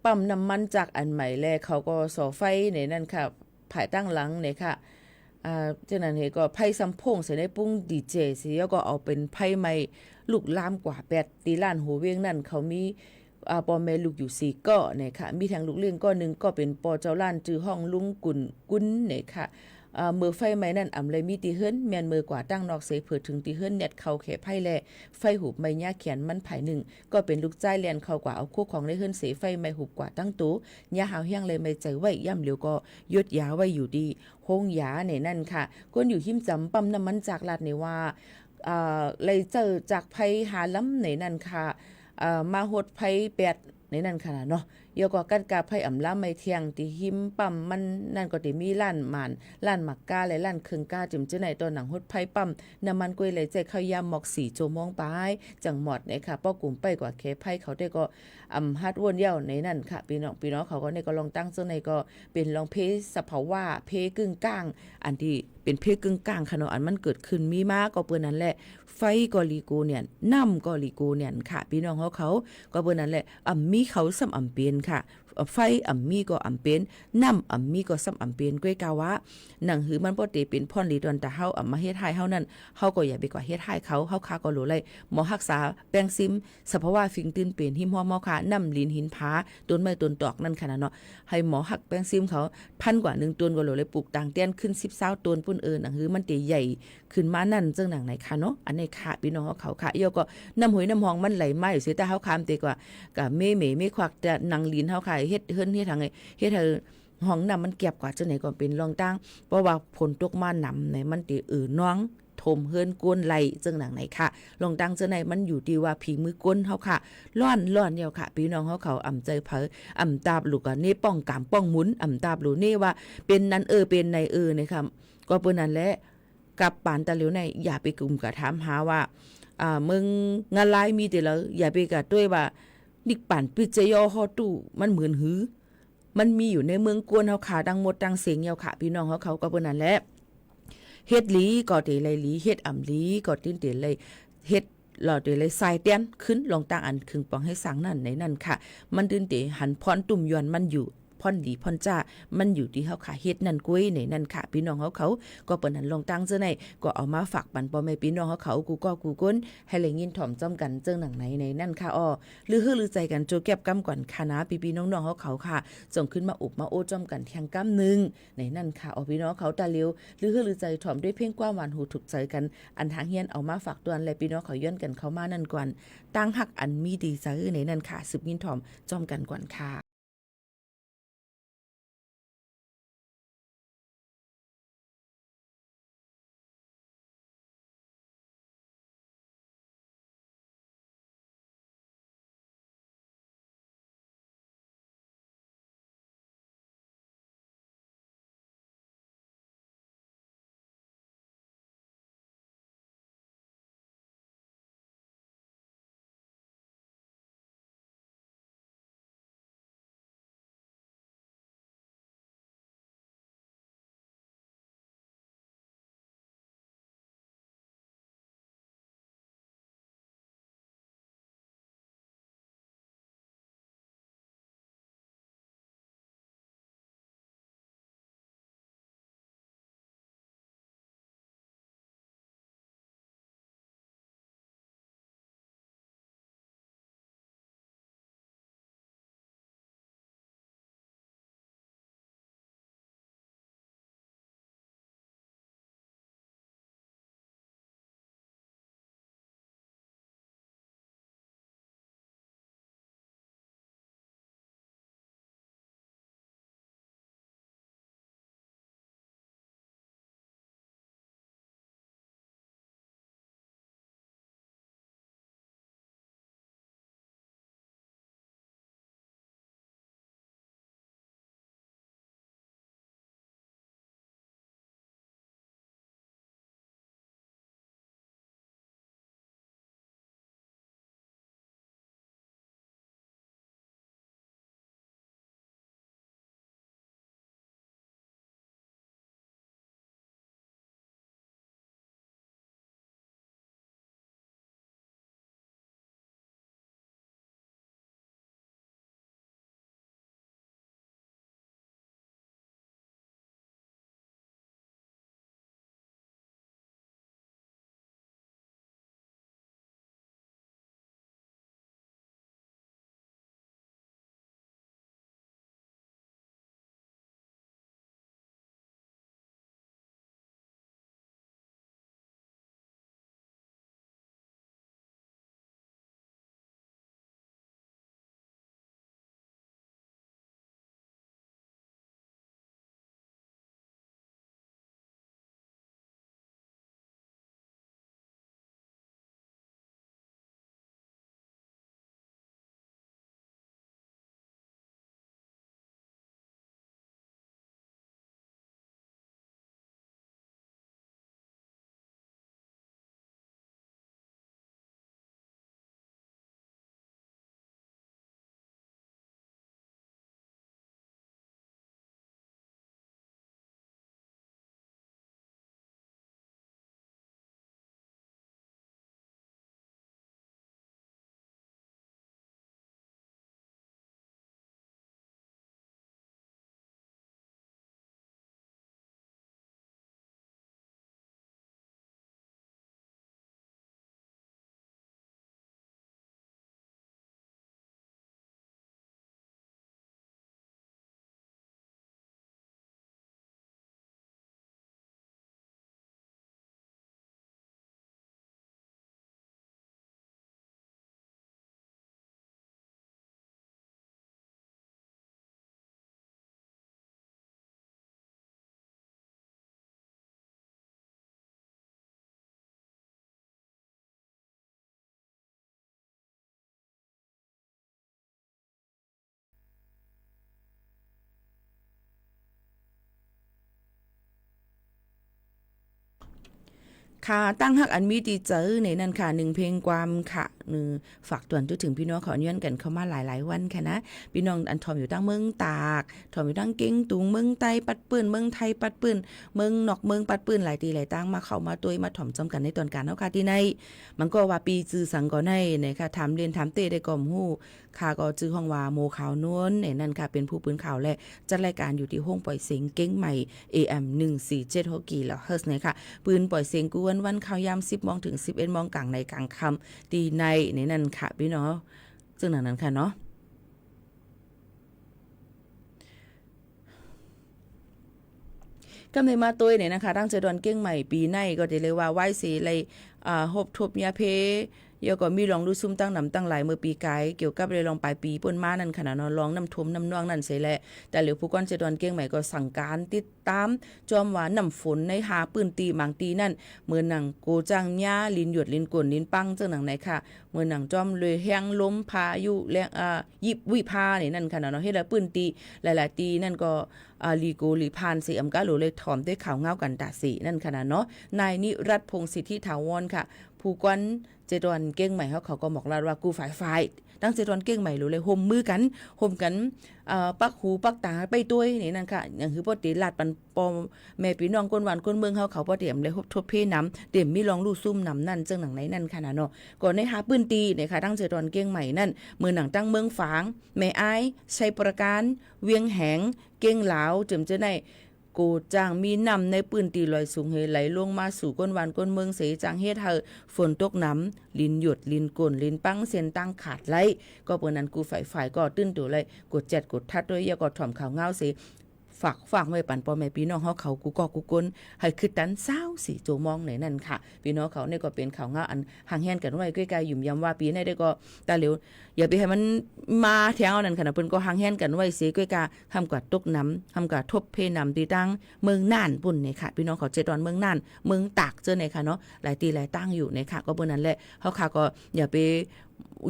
ปั๊มน้ำมันจากอันใหม่แลเขาก็ส่อไฟเนี่ยนั่นค่ะภายตั้งหลังเนี่ยค่ะฉะนั้นเฮก็ไพ่ซัมพงใส่ในปุ้งดีเจสิแล้วก็เอาเป็นไพ่ไม้ลูกลามกว่า8ตีล้านโหเวียงนั่นเขามีปอแม่ลูกอยู่4ก้อเนี่ยค่ะมีทางลูกเลี้ยงก้อนึงก็เป็นปอเจ้าล้านจื้อห้องลุงกุนเนี่ยค่ะมือไฟไม้นั่นอำเลยมีตีเฮิรนแม่นมือกว่าตั้งนอกเสเผิดถึงตีเฮิรนเน็ตเข้าแขไพ่แลไฟหูบไม้ยาเขียนมันไผหนึ่งก็เป็นลูกจ้ายแลนเข้ากว่าเอาคู่ของได้เฮิรนเสไฟไม้หูบกว่าตั้งตู้ยาหาวเฮียงเลยไม่ใจไว้ย่ำเหลียวก็ยดยาไว้อยู่ดีโฮงยาเนี่ยนั่นค่ะก้นอยู่หิมจำปั๊มน้ำมันจากลาดนี่ว่าเลยเจอจากไผหาล้ำในนั่นค่ะมาหดไผ8ในนั่นค่ะเนาะเยาก็กันกาไผอำลาไม่เที่ยงที่หิมปั๊มมันนั่นก็ได้มีร้านหมานร้านหมักกาและร้านเครื่องกาจึมจะไหนตอนหนังหดไผปั๊มน้ำมันกล้วยไหลใจเข้ายามหมอก4 ชั่วโมงไปจังหมดเนี่ยค่ะป้อกลุ่มไปกว่าแค่ไผเขาได้ก็ฮัดวนเย้าในนั่นค่ะพี่น้องเขาก็เนี่ยก็ลองตั้งซึ่งในก็เป็นลองเพสภาวะเพกึ่งกลางอันที่เป็นเพกึ่งกลางค่ะเนาะอันมันเกิดขึ้นมีมาก็เปิ้นนั้นแหละไฟก็ลีโกเนี่ยน้ำก็ลีโกเนี่ยค่ะพี่น้องเขาก็เปิ้นนั้นแหละมีเขาซ้ำเป็นค่ะไฟมีก็เป็นน้ำมีก็ซ้ำเป็นก้อยกาวะหนังหือมันบ่ได้เป็นพ่อนลีดอนแต่เฮามาเฮ็ดให้เฮานั่นเฮาก็อย่าไปกว่าเฮ็ดให้เขาค่าก็รู้เลยหมอรักษาแป้งซิมสภาวะฟิงตื่นเป็นหิมหัวหมอค่ะน้ำลินหินผาต้นไม้ต้นตอกนั่นค่ะเนาะให้หมอหักแป้งซิมเขา1,000 กว่า1ต้นก็รู้เลยปลูกต่างเตี้ยนขึ้น10-20ต้นปุ่นหนังหือมันได้ใหญ่ขึ้นมานั่นจังหนังไหนค่ะเนาะอันนี้ค่ะพี่น้องเขาค่ะเอียวก็น้ำหวยน้ำหองมันไหลมาอยู่สิแต่เฮาคามติกว่าก็เมควักแต่นางลินเฮาค่ะเฮ็ดทางไงเฮ็ดให้ห้องน้ำมันเก็บกว่าจังไหนก็เป็นรองตั้งเพราะว่าฝนตกมาหนำในมันติน้องถมเฮือนก้นไหลจังหนังไหนค่ะรองตั้งจังไหนมันอยู่ที่ว่าผีมือก้นเฮาค่ะร้อนเดียวค่ะพี่น้องเขาใจเผอตาบลูกก็นี่ป้องกามป้องหมุนตาบลูนี่ว่าเป็นนั้นเป็นในนี่ค่ะก็เปิ้นนั่นแหละกับปานตะเหลียวในอย่าไปกลุ่มกะถามหาว่ามึงงานลายมีแต่ละอย่าไปกะด้วยว่านิกป่านปิจยอฮอตู้มันเหมือนหือมันมีอยู่ในเมืองกวนเฮาขาดังหมดดังเสียงเยาค่ะพี่น้องเขาก็เปิ้นนั่นแหละเฮ็ดหลีก็เตเลยหลีเฮ็ดหลีก็ติ้นเตเลยเฮ็ดหลอดเตเลยใส่เตียนขึ้นลงต่างอันครึ่งปองให้สังนั่นในนั่นค่ะมันติ้นเตหันพรตุ่มยอนมันอยู่พ่อนดีพ่อนจ้ามันอยู่ที่เฮาค่ะเฮ็ดนั่นกุ้ยในนั่นค่ะพี่น้องเขาก็เปิ้นนั้นลงตั้งเจ้าไหนก็เอามาฝากปันพ่อแม่พี่น้องเขากูก็กูก้นให้เลยยินถ่อมจ้อมกันเจ้าหนังไหนในนั่นค่ะลือใจกันโจแก็บกำก่อนค่ะนะพี่น้องเขาค่ะส่งขึ้นมาอุบมาโอจ้อมกันแทงกำนึงในนั่นค่ะพี่น้องเขาตาเลียวลือใจถ่อมด้วยเพ่งกว้างหวานหูถูกใจกันอันทางเฮียนเอามาฝากตัวและพี่น้องเขาย้อนกันเข้ามานั่นก่อนตั้งหักอันมีดีซะในนั่นค่ะสืบยินถ่อมจ้อมกันก่อนค่ะ ค่ะตั้งฮักอันมีตีเจอในนั้นค่ะ1เพลงความค่ะฝากตวนถึงพี่น้องขอเนื่อนกันเข้ามาหลายๆวันค่ะนะพี่น้องอันทอมอยู่ตั้งเมืองตากทอมอยู่ตั้งเก่งตุงเมืองไต้ปัดปืนเมืองไทยปัดปืนเมืองนอกเมืองปัดปืนหลายตีหลายตั้งมาเข้ามาตัวมาถ่อมจำกันในตอนการเฮาค่ะที่ในมันก็ว่าปีจื้อสังก็ในนะคะถามเรียนถามเตได้ก่อมฮู้ค่ะก็จื้อห้องว่าโมขาวนวลนั่นค่ะเป็นผู้ปืนข่าวและจัดรายการอยู่ที่ห้องปล่อยเสียงเก้งใหม่ AM 147กิโลเฮิรตซ์นะคะปืนปล่อยเสียงกวนวันข่าวยาม 10 โมงถึง 11 โมงกลางในกลางค่ำตีในนั่นค่ะพี่น้องซึ่งนั้นค่ะเนาะก็เลยมาตัวเนี่ยนะคะตั้งใจดอนเก้งใหม่ปีในก็ได้เลยว่าไหว้สีเลยฮบทบยาเพยก็มีลองดูซุ่มตั้งนำตั้งหลายเมื่อปีกายเกี่ยวกับเลยลองปลายปีป่นมานั่นขนาดนอนลองน้ำทมน้ำนองนั่นเสียแหละแต่เหลียวผู้ก้อนเจดอนเก้งใหม่ก็สั่งการติดตามจอมหวานน้ำฝนในหาปืนตีหมางตีนั่นเมื่อหนังโกจังญ่าลินหยดลินกวนลินปังเจ้าหนังไหนค่ะเมื่อหนังจอมเลยแห้งล้มพายุแรงยิบวิพาเนี่ยนั่นขนาดเนาะเฮ็ดแล้วปืนตีหลายๆตีนั่นก็ลีโกลีพานสีอำกาโหลเลยถอมด้วยข่าวเงากันตาสีนั่นขนาดเนาะนายนิรัตพงศ์สิทธิถาวรค่ะผู้ก้อนเจดอนเก้งใหม่เขาก็บอกลาว่ากูฝ่ายตั้งเจดอนเก้งใหม่รู้เลยห่มมือกันห่มกันปักหูปักตาไปด้วยนี่นั่นค่ะอย่างคือปอติลาดปันปอแม่พี่น้องคนหวานคนเมืองเขาปอเตรียมเลยทบเพน้ำเตรียมมีลองลู่ซุ่มน้ำนั่นจังหนังไหนนั่นค่ะนะเนาะก่อนในหาปืนตีเนี่ยค่ะตั้งเจดอนเก้งใหม่นั่นมือหนังตั้งเมืองฝางแม่อ้ายชัยประการเวียงแหงเก้งหลาวจึมจะได้โกจางมีน้ำในปืนตีลอยสูงเฮไหลลงมาสู่ก้นวันก้นเมืองเสจางเฮ็ดเฮอฝนตกน้ำลินหยดลินกลลินปังเสียนตั้งขาดไหลก็เปิ้นนั้นกูฝ่ายก็ตื้นตัวเลยกด7กดทัดด้วยยก็ถ่อมข่าวเงาสิฝากไว้ปั่นปอแม่พี่น้องเขากูก็กูกลให้คือตันเศร้าสิโจมองไหนนั่นค่ะพี่น้องเขาเนี่ยก็เป็นข่าวเงาอันห่างแหนกันไว้ใกล้ๆยุ่มยำว่าปีนี้ได้ก็ตาเหลียวอย่าไปให้มันมาแถวนั้นค่ะนะเพิ่นก็ห่างแหนกันไว้สิใกล้ๆทำกว่าตกน้ำทำกว่าทบเพน้ำตีตั้งเมืองน่านปุ่นนี่ค่ะพี่น้องเขาเจดอนเมืองน่านเมืองตากเจอไหนค่ะเนาะหลายตีหลายตั้งอยู่ในค่ะก็เบิ่นนั้นแหละเฮาค่ะก็อย่าไป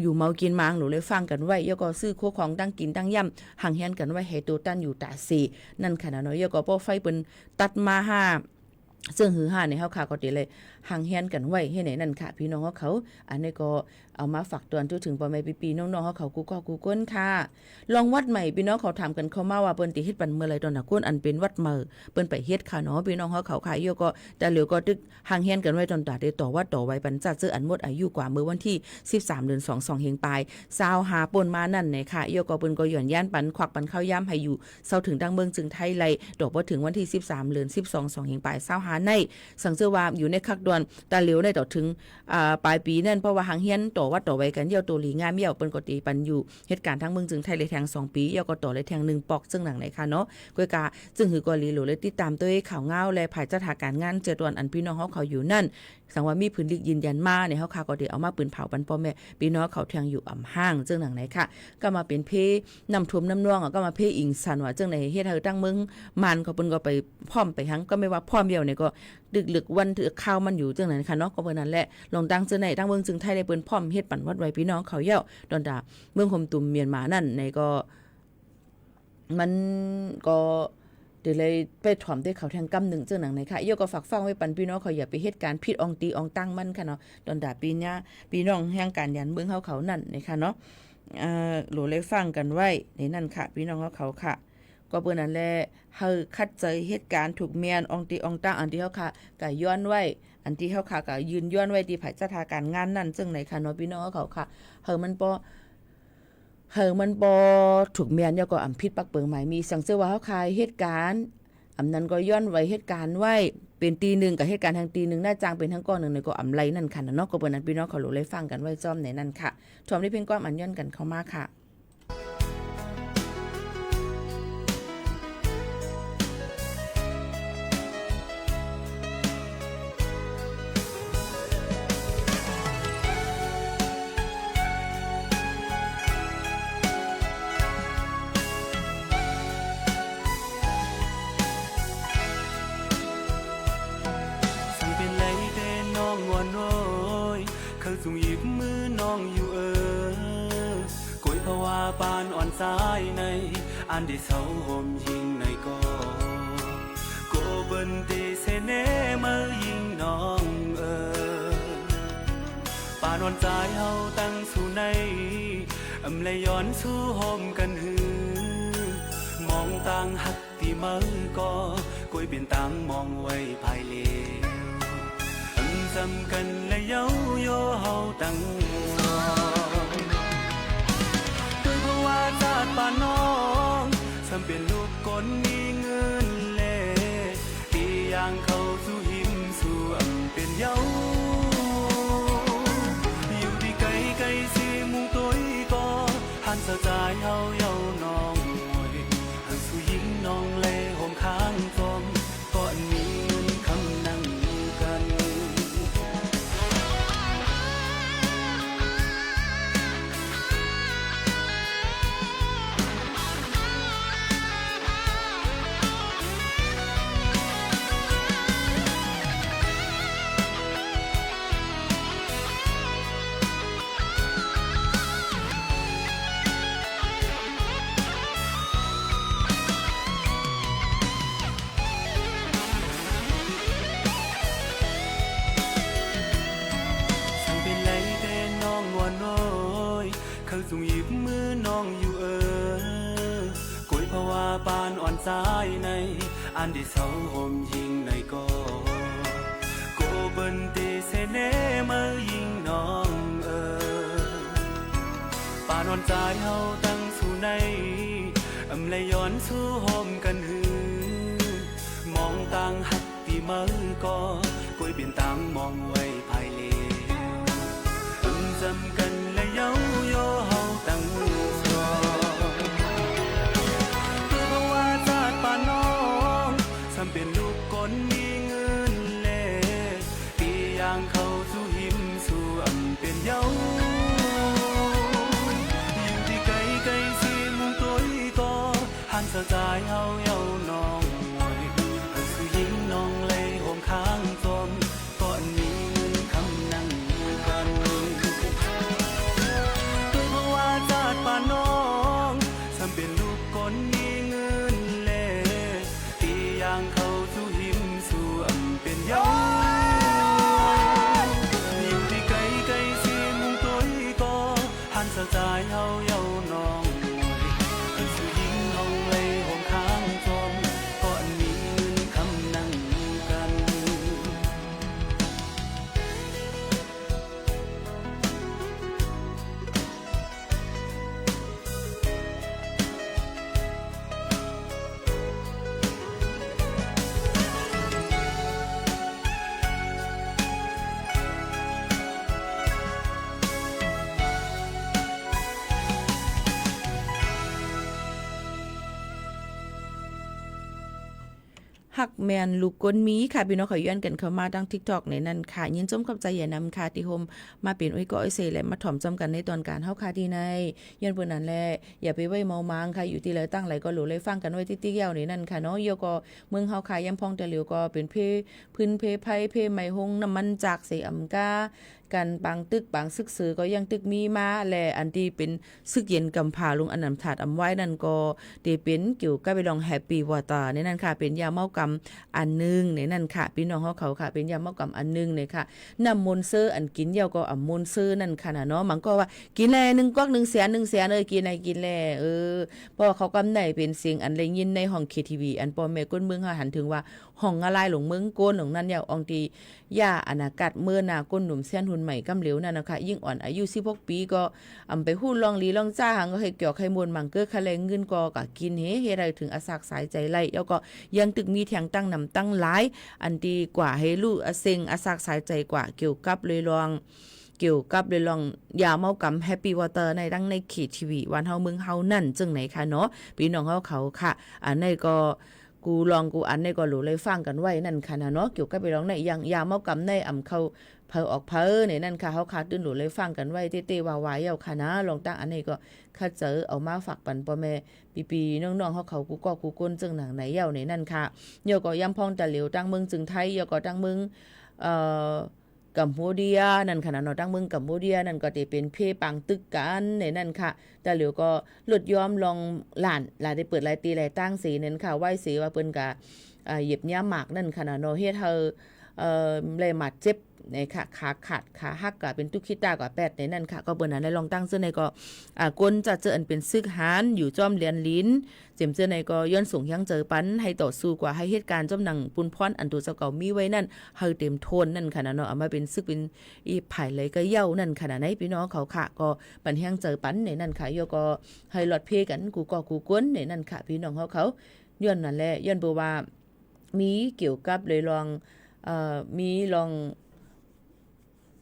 อยู่เมากินมางหนูเลยฟังกันไว้ยก็ซื้อโคของตั้งกินตั้งย่ำห่างแหนกันไว้ให้ตัวตั้นอยู่ตาสีนั่นค่ะนะเนาะยก็ป้อไฟเปิ้นตัดมา5ซึ่งหือ5ในเฮาค่ะก็ติเลยห่างแหนกันไว้ให้ไหนนั่นค่ะพี่น้องเขาอันนี้ก็เอามาฝากตอนถึงพ่อแม่ปีๆน้องๆเขากูก็กูก้นค่ะลองวัดใหม่พี่น้องเขาถามกันเข้ามาว่าเปิ้นติเฮ็ดปันเมื่อไรตอนน่ะก้นอันเป็นวัดเมื่อเปิ้นไปเฮ็ดค่ะเนาะพี่น้องเขาขายอยู่ก็แต่เหลือก็ตึกห่างแหนกันไว้ตอนตาได้ต่อวัดต่อไว้ปันจัดซื้ออันหมดอายุกว่าเมื่อวันที่13เดือน2เฮงปลาย20หาป่นมานั่นเนี่ยค่ะยก็เปิ้นก็หย่อนย่านปันควักปันข้าวย่ำให้อยู่เซาถึงดังเมืองจึงไทยไลดอกบ่ถึงวันที่13เดือน12เฮงปลาย20หาในสังเสว่าอยู่ในคักดวนตาเหลียวได้ต่อถึงปลายปีนั่นเพราะว่าห่างแหนต่อวัดต่อไว้กันเยาตัวหลีงามเยี่ยวเปิ้นก็ตีปันอยู่เหตุการณ์ทั้งเมืองจึงไทยเลยแทง2ปีเยาก็ต่อเลยแทง1ปอกซึ่งหนังไหนค่ะเนาะกวยกาซึ่งหือก็ลีโหลเลยติดตามด้วยข่าวเงาและภายจัดหาการงานเจดวนอันพี่น้องเขาอยู่นั่นสังว่ามีพื้นที่ยืนยันมาในเฮาค่ะก็ได้เอามาปืนเผาปันพ่อแม่พี่น้องเขาแทงอยู่อ่ำห้างซึ่งหนังไหนค่ะก็มาเป็นเพน้ำท่วมน้ำนองก็มาเพอิงสันว่าจังไหนเฮ็ดให้ตั้งเมืองมันก็เปิ้นก็ไปพร้อมไปหังก็ไม่ว่าพร้อมเดียวเนี่ยก็ดึกวันถือข้าวมันอยู่จังนั้นค่ะเนาะก็เปิ้นนั่นแหละลองตั้งจังไหนตั้งเมืองจึงไทยได้เปิ้นพร้อมเฮ็ดปันวัดไว้พี่น้องเขาเย้าดอนดาเมืองคมตุ่มเมียนมานั่นในก็มันก็เดี๋ยวเลยไปถ่อมด้วยเขาแทงกำหนึ่งเจ้าหนังไหนค่ะโยก็ฝากฟังไว้ปันพี่น้องเขาอย่าไปเหตุการณ์ผิดอองตีอองตั้งมันค่ะเนาะตอนด่าปีนี้พี่น้องแห่งการยันเมืองเขานั่นนะคะเนาะโหลเลยฟังกันไว้ในนั่นค่ะพี่น้องเขาค่ะก็เปิ้นนั่นแหละเฮาคัดใจเหตุการณ์ถูกเมียนอองตีอองตั้งอันที่เฮาค่ะก็ย้อนไว้อันที่เฮาค่ะก็ยืนย้อนไว้ที่ภายจัดหาการงานนั่นซึ่งไหนค่ะเนาะพี่น้องเขาค่ะเฮามันบ่ถูกเมียนแล้วก็อำพิษปักเปิงหมายมีสังเสว่าเฮาคายเหตุการณ์อำนั้นก็ย้อนไว้เหตุการณ์ไว้เป็นตี1กับเหตุการณ์ทางตี1หน้าจางเป็นทั้งก้อนนึงก็อำไลนั่นค่ะเนาะก็เปิ้นนั้นพี่น้องเขารู้เลยฟังกันไว้จ้อมในนั่นค่ะชมได้เพียงก้อนอันย้อนกันเข้ามาค่ะสูงหยิบมือน้องอยู่กวยภาวะปานอ่อนซ้ายในอันที่เศร้าห่มยิงในก็โกเบิ bên tì xe nế mơยิงน้องป่านอนใจเฮาตั้งสู่ในเลยย้อนสู่โฮมกันหือมองต่างหักตีมือก็กวยเป็นต่างมองไว้ภายเลวจำกันและเย้าโยเฮาตั้งสองโดยเพราะว่าชาติป่านน้องจำเป็นลูกคนมีเงินเล่ที่ย่างเข้าสู่หิมสู่เป็นเย้าอยู่ที่ไกลไกลสิมุงตัวก็หันสะใจเฮาเย้าน้องหวยหันสู่ยิงน้องเล่หอมข้างจอมก็อันมีเงินคำนั่งกันส่งหยิบมือน้องอยู่กุยภาวะปานอ่อนสายในอันที่เศร้าห่มยิงในก็โกเบินตีเสเนมายิงน้องปานอ่อนสายเฮาตั้งสู่ในเลยย้อนสู่ห่มกันหือมองต่างหักตีมือก็กุยเป็นต่างมองไว้ภายเลจำกันและเย้าโยเฮาตั้งสองคือเพราะว่าชาติป่านน้องจำเป็นลูกคนมีเงินเล่ที่ย่างเข้าสู่หิมสู่เป็นเย้าอยู่ที่ไกลไกลสิมุงตัวก็หันสะใจเฮาเย้าน้องหวยหันสู่ยิงน้องเล่หอมข้างจอมก็อันมีเงินคำนั่งกันป่านน้องจำเป็นลูกคนมีเงินเล่ที่ย่างเข้าสู่หิมสู่เป็นเย้าอยู่ที่ไกลไกลสิมุงตัวก็หันสะใจเฮาเย้าน้องหันสู่ยิงน้องเลยหอมข้างจอมก็อันมีเงินคำนั่งกันหักแมนลูกก้นมีค่ะพี่น้องขอย้อนกันเข้ามาดัง TikTok ในนั้นค่ะยินจมกับใจอย่านำค่ะที่โฮมมาเป็นอ้อยก็อ้อยเซและมาถ่อมจำกันในตอนการเฮาค่ะที่ในย้อนเปิ้นนั้นแหละอย่าไปไว้เมามางค่ะอยู่ที่ไหนตั้งไหลก็หลูเลยฟังกันไว้ที่ติ๊กยาวในนั้นค่ะเนาะโยก็เมืองเฮาค่ะยำพองแต่เหลียวก็เป็นพื้นเพไผเพไม้หงน้ำมันจากเสอำกากันบางตึกบางซึกซือก็ยังตึกมีมาและอันที่เป็นซึกเย็นกำพาลุงอันนำถาดอำไว้นั่นก็ได้เป็นเกี่ยวกับไปลองแฮปปี้วอเตอร์ในนั้นค่ะเป็นยาเมากำอันนึงในนั้นค่ะพี่น้องเขาค่ะเป็นยาเมากำอันนึงเนี่ยค่ะน้ำมนต์เซอร์อันกินยาวก็อำมนต์เซอร์นั่นค่ะนะเนาะมันก็ว่ากินแล1ก๊อก1แสนกินไหนกินแลเพราะเขากำไหนเป็นเสียงอันได้ยินในห้อง KTV อันปอแม่ก้นเมืองหันถึงว่าห้องอะไรหลงเมืองโกนหลงนั้นยาวอองตีย่าอนากัดเมื่อนาก้นหนุ่มเสี้ยนหุ่นใหม่กำเหลวนั่นนะคะยิ่งอ่อนอายุ16ปีก็ไปหู้ลองลีลองจ้าหังก็ให้เกี่ยวไข่มวนมังเกอคะแลงเงินก็กินเฮไรถึงอาศักสายใจไล่แล้วก็ยังตึกมีแทงตั้งนำตั้งหลายอันดีกว่าให้ลูกเซ็งอาศักสายใจกว่าเกี่ยวกับเลยลองยาเมากำแฮปปี้วอเตอร์ในดังในเขตทีวีวันเฮาเมืองเฮานั่นจึงไหนคะเนาะพี่น้องเขาค่ะอันนี้ก็กูอันนี้ก็หลูเลยฟังกันไว้นั่นค่ะนะเนาะเกี่ยวกับไปร้องในยังยาเมากำในเขาเพอออกเพอในนั่นค่ะเขาขาดตื่นหลูเลยฟังกันไว้เต้ๆวาวๆเอาค่ะนะลองตั้งอันนี้ก็คัดเจอเอามาฝากปันพ่อแม่ปีๆน้องๆเขากูก็กูก้นจึงหนังไหนเย้าในนั่นค่ะเยาก็ย้ำพองแต่เหลียวตั้งเมืองจึงไทยเยาก็ตั้งเมือง กัมพูเดียนั่นค่ะเนาะตั้งเมืองกัมพูเดียนั่นก็จะเป็นเพปังตึกกันในนั่นค่ะแต่เหลียวก็ลดยอมลองหลานได้เปิดหลายตีหลายตั้งสีนั่นค่ะไหว้สีว่าเปิ้นก็เหยียบย่าหมากนั่นค่ะเนาะเฮ็ดเฮาเลยมาเจ็บในค่ะขาขาดขาหักก็เป็นตุกคิตากว่า8ในนั่นค่ะก็เปิ้นนั้นได้ลองตั้งซื่อในก็ก้นจะเจออันเป็นซึกหานอยู่จ้อมเรียนลิ้นเจ็มเจอในก็ย้อนสูงยังเจอปันให้ต่อสู้กว่าให้เหตุการณ์จ้อมหนังปุนพรอันตัวเจ้าเก่ามีไว้นั่นเฮาเต็มโทนนั่นค่ะเนาะเอามาเป็นซึกเป็นอีไผ่เลยก็เย้านั่นค่ะในพี่น้องเขาค่ะก็ปันแฮงเจอปันในนั่นค่ะโยก็ให้หลอดเพกันกูก็กูก้นในนั่นค่ะพี่น้องเขาย้อนนั่นแหละย้อนบ่ว่ามีเกี่ยวกับเลยลองมีลอง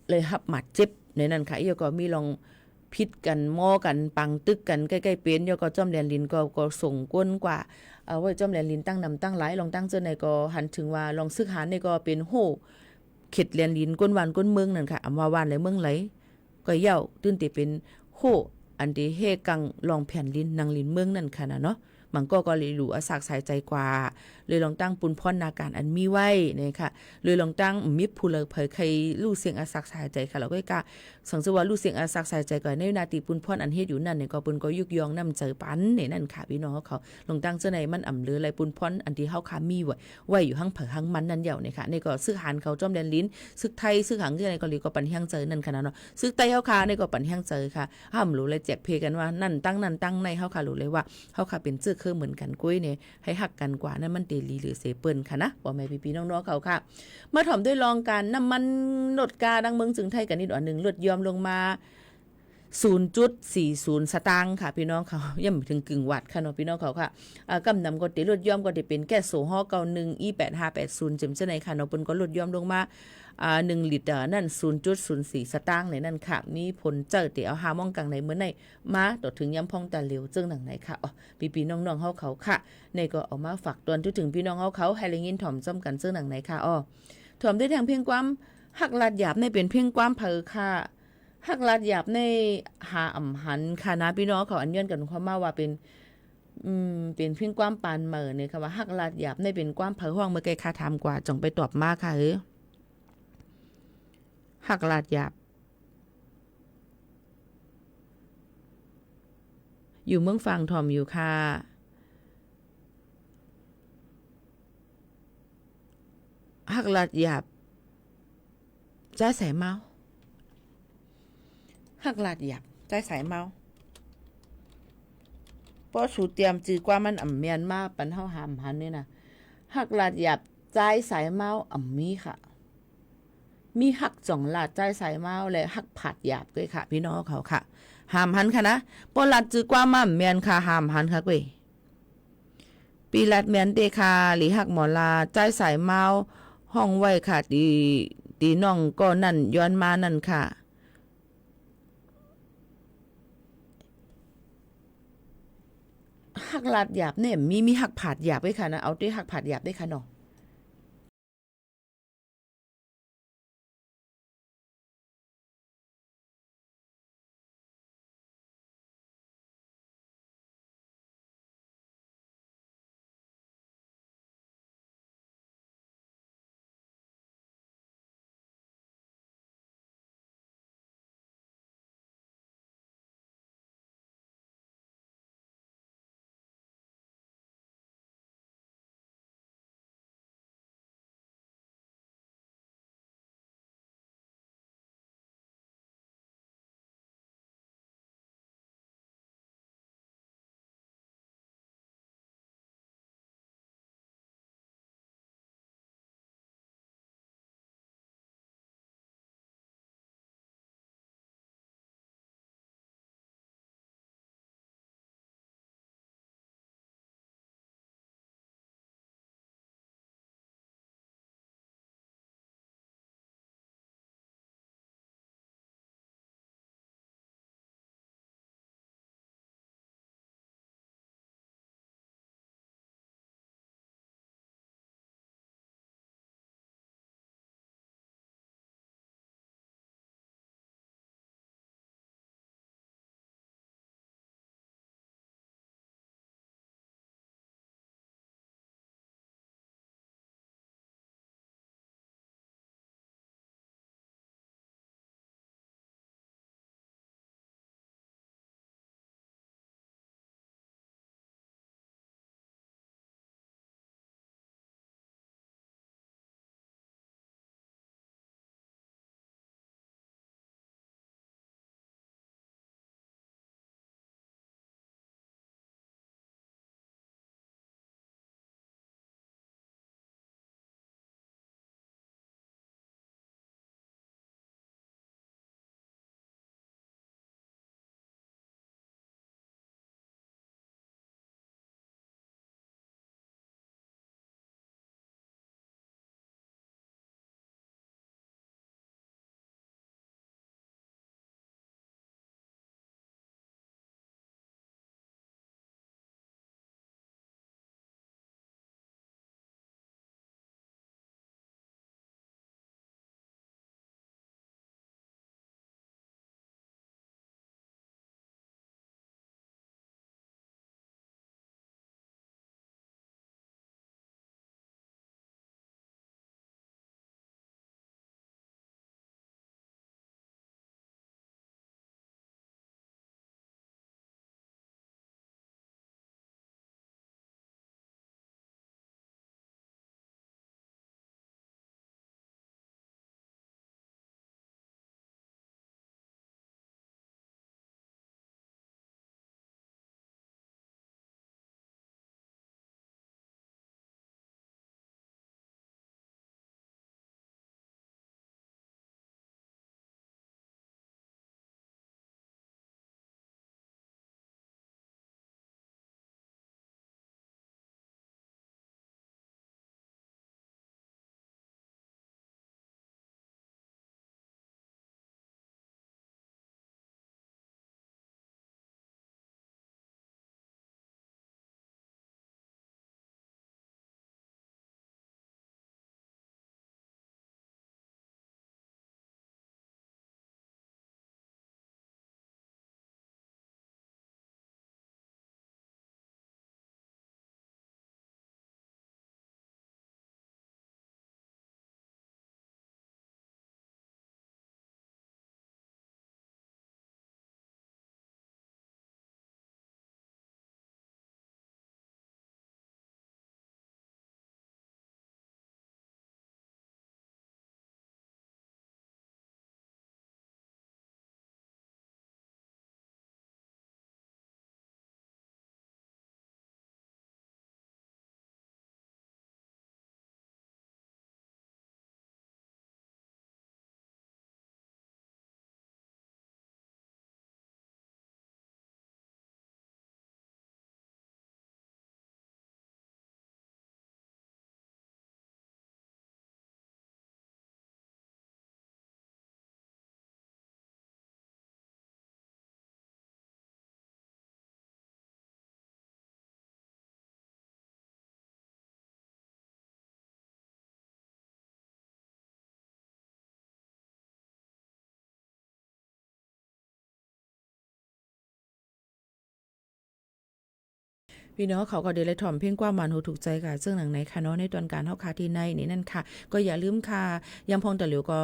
เลยหับหมัดเจ็บในนั้นค่ะยก็มีลองพิษกันหม้อกันปังตึกกันใกล้ๆเป็นยก็จ้อมแลนลินก็ส่งก้นกว่าไว้จ้อมแลนลินตั้งนำตั้งหลายลองตั้งเจอในก็หันถึงว่าลองซึกหาในก็เป็นโหเข็ดแลนลินก้นวันก้นเมืองนั่นค่ะอำว่าวันเลยเมืองไหลก็เย่าตื่นติเป็นโหอันที่เฮกังลองแผ่นลินนางลินเมืองนั่นค่ะนะเนาะมันก็เลยรู้อาศักสายใจกว่าเลยลองตั้งปุนพรนาการอันมีไว้เนี่ยค่ะเลยลองตั้งมิบผู้เลยเผยใครรู้เสียงอาศักสายใจค่ะเราก็กะสังสว่ารู้เสียงอาศักสายใจก่อนในนาทีปุนพรอันเฮ็ดอยู่นั่นเนี่ยก็ปุนก็ยุกยองนำเจอปันเนี่ยนั่นค่ะพี่น้องเขาลองตั้งเจ้าในมันอ่ำเลืออะไรปุนพรอันที่เฮาขามีไว้อยู่หั่งเผยหั่งมันนั่นเหี่ยวเนี่ยค่ะนี่ก็ซึกหานเขาจ้อมแดนลิ้นซึกไทยซึกหังที่ไหนก็เลยก็ปันแห้งเจอนั่นค่ะเนาะซึกไตเฮาขานี่ก็ปันแห้งเจอค่ะห้ามรู้เลยแจกเพกันว่านั่นตั้งในเฮาขารู้เลยว่าเฮาขาเป็นชื่อคือเหมือนกันกุ้ยเนี่ยให้หักกันกว่านั่นมันเดลีหรือเสเปิ้นค่ะนะบ่แม่พี่ๆน้องๆเขาค่ะมาถ่อมด้วยลองการน้ำมันลดกาดังเมืองจึงไทยกันนิดอันนึงลดยอมลงมา 0.40 สตางค์ค่ะพี่น้องเขาย่ำถึงกึ่งวัดค่ะเนาะพี่น้องเขาค่ะกำนำก็ติลดย่อมก็ติเป็นแก้โซฮอ91 E8580 เจ็มเสนค่ะเนาะเปิ้นก็ลดย่อมลงมา1ลิตรนั่น 0.04 สตางค์ในนั่นค่ะมีผลเจอติเอาหามองกลางในเมื่อไหนมาต่อถึงย้ำพองตาเหลวจึงหนังไหนค่ะพี่ๆน้องๆเฮาเขาค่ะในก็เอามาฝากตอนถึงพี่น้องเฮาเขาให้ละยินถ่อมจ้อมกันจึงหนังไหนค่ะถ่อมได้ทางเพียงความหักลาดหยาบในเป็นเพียงความเผอค่ะหักลาดหยาบในหาอ่ำหันค่ะนะพี่น้องเขาอันย้อนกันความมาว่าเป็นเป็นเพียงความปานเหม่อเนี่ยค่ะว่าหักลาดหยาบในเป็นความเผอห้องเมื่อไกลค่าถามกว่าจงไปตอบมาค่ะหักลาดหยาบอยู่เมืองฟังถ่อมอยู่ค่ะหักลาดหยาบใจใส่เมาหักลาดหยาบใจใส่เมาเพราะสูเตรียมจือกว่ามันอ่ำเมียนมาปันเฮาหามหันนี่นะหักลาดหยาบใจใส่เมาอ่ำมีค่ะมีหักจ่องลาดใจใส่เมาและหักผัดหยาบด้วยค่ะพี่น้องเขาค่ะหามหันค่ะนะปอลัดจือกว่ามาเมียนค่ะหามหันค่ะกุ้ยปีลัดเมียนเตคาหรือหักหมอลาใจใส่เมาห้องไว้ค่ะตีน้องก็นั่นย้อนมานั่นค่ะหักลาดหยาบเนี่ยมีหักผัดหยาบไว้ค่ะนะเอาด้วยหักผัดหยาบได้ค่ะเนาะ พี่น้องเขาก็เดลถ่อมเพ่งกว่ามันหูถูกใจค่ะซึ่งหนังในค่ะเนาะในตอนการเฮาคาที่ในนี่นั่นค่ะก็อย่าลืมค่ะยำพองตะเหลียวก็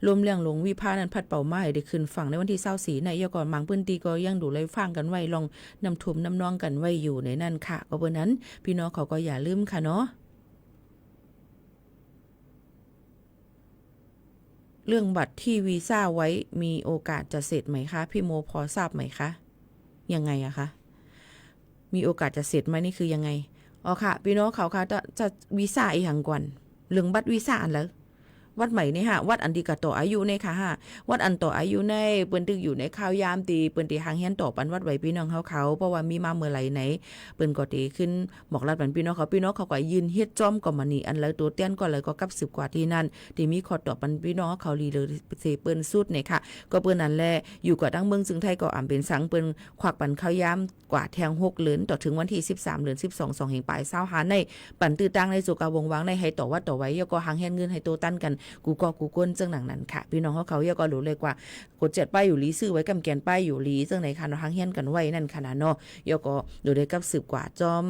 รวมเรื่องลงวิพานั้นพัดเป่าไม้ได้ขึ้นฝั่งในวันที่24ในยก่อนมังพื้นที่ก็ยังดูเลยฟังกันไว้ลองนำทุ่มน้ำนองกันไว้อยู่ในนั่นค่ะก็เบิ่นั้นพี่น้องเขาก็อย่าลืมค่ะเนาะเรื่องบัตรที่วีซ่าไว้มีโอกาสจะเสร็จไหมคะพี่โมพอทราบไหมคะยังไงอะคะมีโอกาสจะเสร็จไหมนี่คือยังไงอ๋อค่ะพี่น้องเขาค่ะจะวีซ่าอีกอย่างก่อนเรื่องบัตรวีซ่าอันแล้ววัดใหม่นี่ฮะวัดอันดีกะต่ออายุเนี่ยค่ะฮะวัดอันต่ออายุในเปิ้นตึกอยู่ในข้าวยามตีเปิ้นตีหางเฮียนต่อปันวัดไว้พี่น้องเขาเพราะว่ามีมาเมื่อไหร่ไหนเปิ้นก็ตีขึ้นบอกรัดปันพี่น้องเขาก็ยืนเฮ็ดจอมก็มานี่อันแล้วตัวเตี้ยนก็เลยก็กับ10กว่าที่นั่นที่มีขอต่อปันพี่น้องเขาลีเลยเสเปิ้นสุดเนี่ยค่ะก็เปิ้นนั่นแหละอยู่กับทั้งเมืองซึ่งไทยก็อ่ำเป็นสังเปิ้นควักปันข้าวยามกว่าแทง6เหรียญต่อถึงวันที่13เหรียญ12 2แห่งปลาย20หาในปันตื้อตั้งในสุกาวงวางในให้ต่อวัดต่อไว้ยก็หางเฮียนเงินให้โตตั้นกันกูก้นเจ้าหนังนั้นค่ะพี่น้องเขาก็รู้เลยว่ากด7ป้ายอยู่ลีซื้อไว้กำแกนป้ายอยู่ลีเจ้าไหนค่ะเนาะหางเฮียนกันไว้นั่นขนาดเนาะยก็ดูได้กับ10กว่าจอม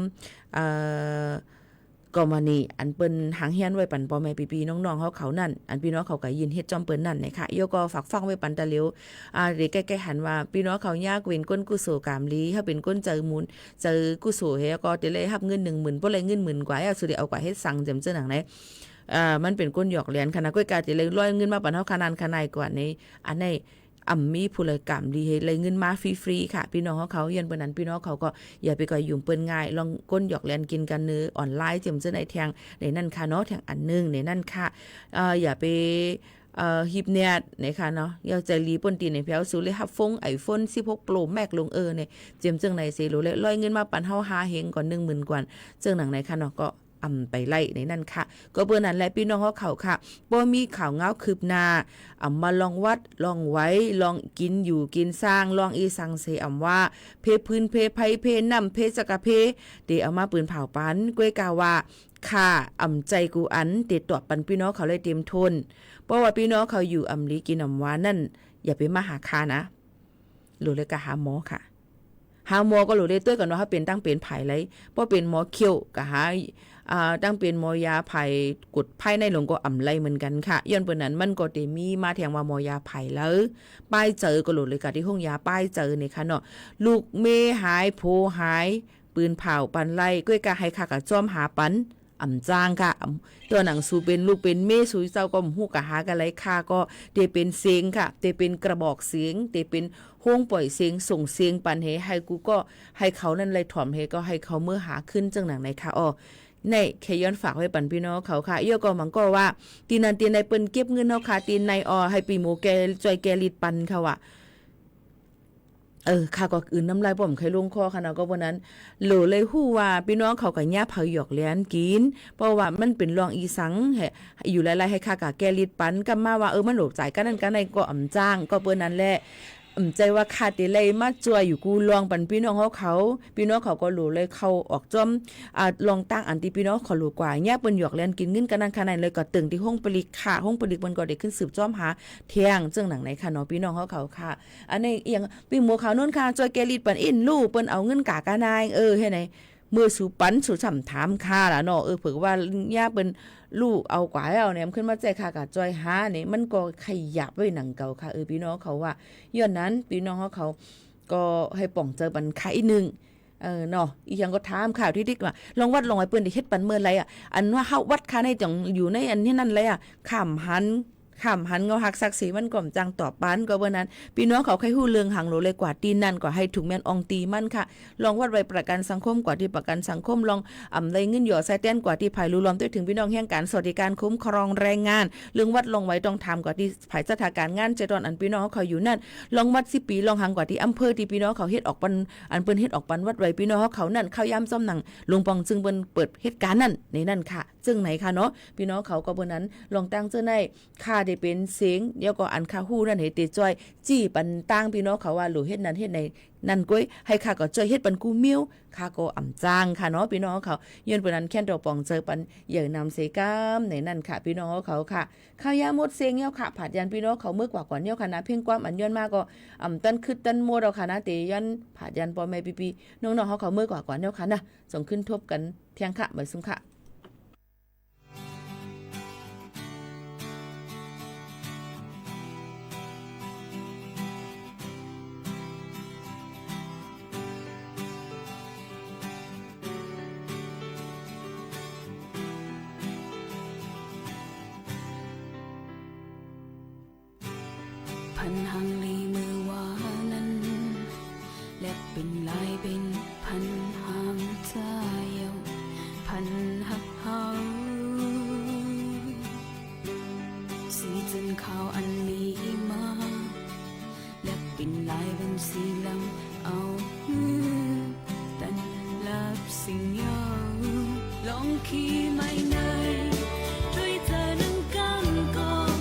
ก็มานี่อันเปิ้นหางเฮียนไว้ปันพ่อแม่พี่ๆน้องๆเขานั่นอันพี่น้องเขาก็ยินเฮ็ดจอมเปิ้นนั่นนะคะยก็ฝากฟังไว้ปันตะเหลียวเด็กแก่ๆหันว่าพี่น้องเขายากเว้นก้นกุโสกามลีถ้าเป็นก้นเจอมูลเจอกุโสเฮก็จะเลยรับเงิน 10,000บ่เลยเงิน10,000กว่าสุดเอากว่าเฮ็ดสั่งจำเจ้าหนังไหนมันเป็นก้นหยอกเหรียญคณะก้อยกาจะเลยร้อยเงินมาปันเฮาขนาดขนาดกว่าในอันในมีผู้เลยกรรมดีให้เลยเงินมาฟรีๆค่ะพี่น้องเขายันเปิ้นนั้นพี่น้องเขาก็อย่าไปก่อยยุ่งเปิ้นง่ายลองก้นหยอกเล่นกินกันเนื้อออนไลน์จำเจ้าในแทงในนั่นค่ะเนาะแทงอันนึงในนั่นค่ะอย่าไปฮิปเนียดนะคะเนาะอย่าใจรีป่นตีในแถวสูเลยฮับฟงiPhone 16 Pro Max ลงเนี่ยเจียมจังไหนสิรู้เลยร้อยเงินมาปันเฮาหาเฮงก่อน 10,000 กว่าจังหนังไหนค่ะเนาะก็ไปไล่ในนั่นค่ะก็เบอร์นั้นแหละพี่น้องเขาค่ะบ่มีข่าวเงาคืบหน้ามาลองวัดลองไว้ลองกินอยู่กินสร้างลองอีสังเสว่าเพพื้นเพไผเพน้ำเพสกะเพเดเอามาปืนเผาปันก้วยกาว่าค่ะใจกูอันเดตอบปันพี่น้องเขาเลยเต็มทนเพราะว่าพี่น้องเขาอยู่ลีกินหวานนั่นอย่าไปมาหาค่านะหรือเลยก็หาหมอค่ะหาหมอก็หลุดได้ตัวกันว่าเขาเป็นตั้งเป็นไผ่ไรเพราะเป็นหมอเขี้ยวก็หาตั้งเป็นหมอยาไผ่กดไผ่ในหลวงก็ไรเหมือนกันค่ะย้อนเปิ้นนั้นมันก็ได้มีมาแทงว่าหมอยาไผ่แล้วป้ายเจอก็หลุดเลยค่ะที่ห้องยาป้ายเจอเนี่ยค่ะเนาะลูกเมหายโพหายปืนเผาปันไล่ก้อยกะให้ค่ะกับจอมหาปันจ้างค่ะตัวหนังสูเป็นลูกเป็นเมสูเจ้าก็หูกะหากันไรค่ะก็เตเป็นเสียงค่ะเตเป็นกระบอกเสียงเตเป็นห้องปล่อยเสียงส่งเสียงปันให้กูก็ให้เขานั่นไรถ่อมให้ก็ให้เขาเมื่อหาขึ้นจังหนังในค่ะในแค่ย้อนฝากไว้ปันพี่น้องเขาค่ะเยอะก็มันก็ว่าตีนันตีในเปิ้นเก็บเงินเนาะค่ะตีในให้ปีหมูแกจอยแกลิดปันค่ะว่าค่ะก็อื่นน้ำลายผมเคยลงคอค่ะเนาะก็วันนั้นโหลเลยฮู้ว่าพี่น้องเขาก็ย่าเผาหยอกเลี้ยนกินเพราะว่ามันเป็นรองอีสังอยู่หลายๆให้ค่ะกะแกลิดปันก็มาว่ามันโหลจ่ายกันนั่นกันในก็จ้างก็เปิ้นนั้นแหละใจว่าขาดติเลยมาจ่วยอยู่กูลองปันพี่น้องเขาพี่น้องเขาก็รู้เลยเขาออกจอมลองตั้งอันที่พี่น้องเขารู้กว่าแย่เปิ้นหยอกเล่นกินเงินกันนั่นขนาดเลยก็ตึงที่ห้องปลิกค่ะห้องปลิกมันก็ได้ขึ้นสืบจอมหาเที่ยงจึงหนังไหนค่ะเนาะพี่น้องเขาค่ะอันนี้อย่างพี่หมูเขาโน่นค่ะจ่วยแกลิดปันอินลูกเปิ้นเอาเงินกากานายเฮ็ดไหนมือสู่ปันสู่ฉ่ำถามค่าล่ะเนาะเผื่อว่าย่าเป็นลูกเอากว่าเอาเนี่ยขึ้นมาใจค่ะกับจอยหาเนี่ยมันก็ขยับไว้หนังเก่าค่ะพี่น้องเขาว่าย้อนนั้นพี่น้องเขาก็ให้ป่องเจอปันไข่นึงเนาะอีหยังก็ถามข่าวที่ดิกว่าลองวัดลองไอ้เปิ้นได้เฮ็ดปันเมื่อไรอันว่าเฮาวัดค่าในจังอยู่ในอันนี้นั่นเลยข้ามหันเงาหักศักดิ์ศรีมันก่อมจังตอบปานก็เบิ่นั้นพี่น้องเขาใครฮู้เรื่องหังโลเลยกว่าตีนั่นก็ให้ถูกแม่นอองตีมันค่ะลองวัดไว้ประกันสังคมกว่าที่ประกันสังคมลองได้เงินหยอใส่แต้นกว่าที่ภายรู้ล้อมด้วยถึงพี่น้องแห่งการสวัสดิการคุ้มครองแรงงานเรื่องวัดลงไว้ต้องทำกว่าที่ภายสถานการงาน7 วันอันพี่น้องเขาอยู่นั่นลองวัด10 ปีลองหังกว่าที่อำเภอที่พี่น้องเขาเฮ็ดออกปันอันเปิ้นเฮ็ดออกปันวัดไว้พี่น้องเขานั่นเข้าย่ำซ่อมหนังลงปองจึงเปิ้นเปิดเหตุการณ์นั่นในนั่นค่ะจึงไหนค่ะเนาะพี่น้องเขาก็เบิ่นั้นลองตั้งเจ้าในค่า ได้เป็นเสียงเดี๋ยวก็อันคาฮู้นั่นให้ติจ้อยจี้ปันตั้งพี่น้องเขาว่าหลูเฮ็ดนั้นเฮ็ดในนั่นก้อยให้ข้าก็จ้อยเฮ็ดปันกูมิ้วข้าก็อ่ำจ้างค่ะเนาะพี่น้องเขาย้อนปานนั้นแค่นดอกปองเจอปันเหยื่อนำเสกามในนั่นค่ะพี่น้องเขาค่ะข้าวยาหมดเสียงเหี่ยวค่ะผัดยันพี่น้องเขาเมื่อกว่าก่อนเหี่ยวค่ะนะเพียงความอันย้อนมากก็ตันคือตันโมดเอาค่ะนะเตย้อนผัดยันปอแม่ปีๆน้องๆเขาเมื่อกว่าก่อนเหี่ยวค่ะนะส่งขึ้นทบกันเที่ยงค่ะเหมือนซุ่มค่ะพันหังลีมือวานั้นและเป็นลายเป็นพันหางเจ้าพันหักเฮาสีจนขาวอันนี้มาและเป็นลายเป็นสีลำเอาตันลับสิ่งยาวลองขี่ไม่เนยด้วยเธอนั่งกำกอง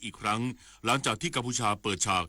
อีกครั้งหลังจากที่กัมพูชาเปิดฉาก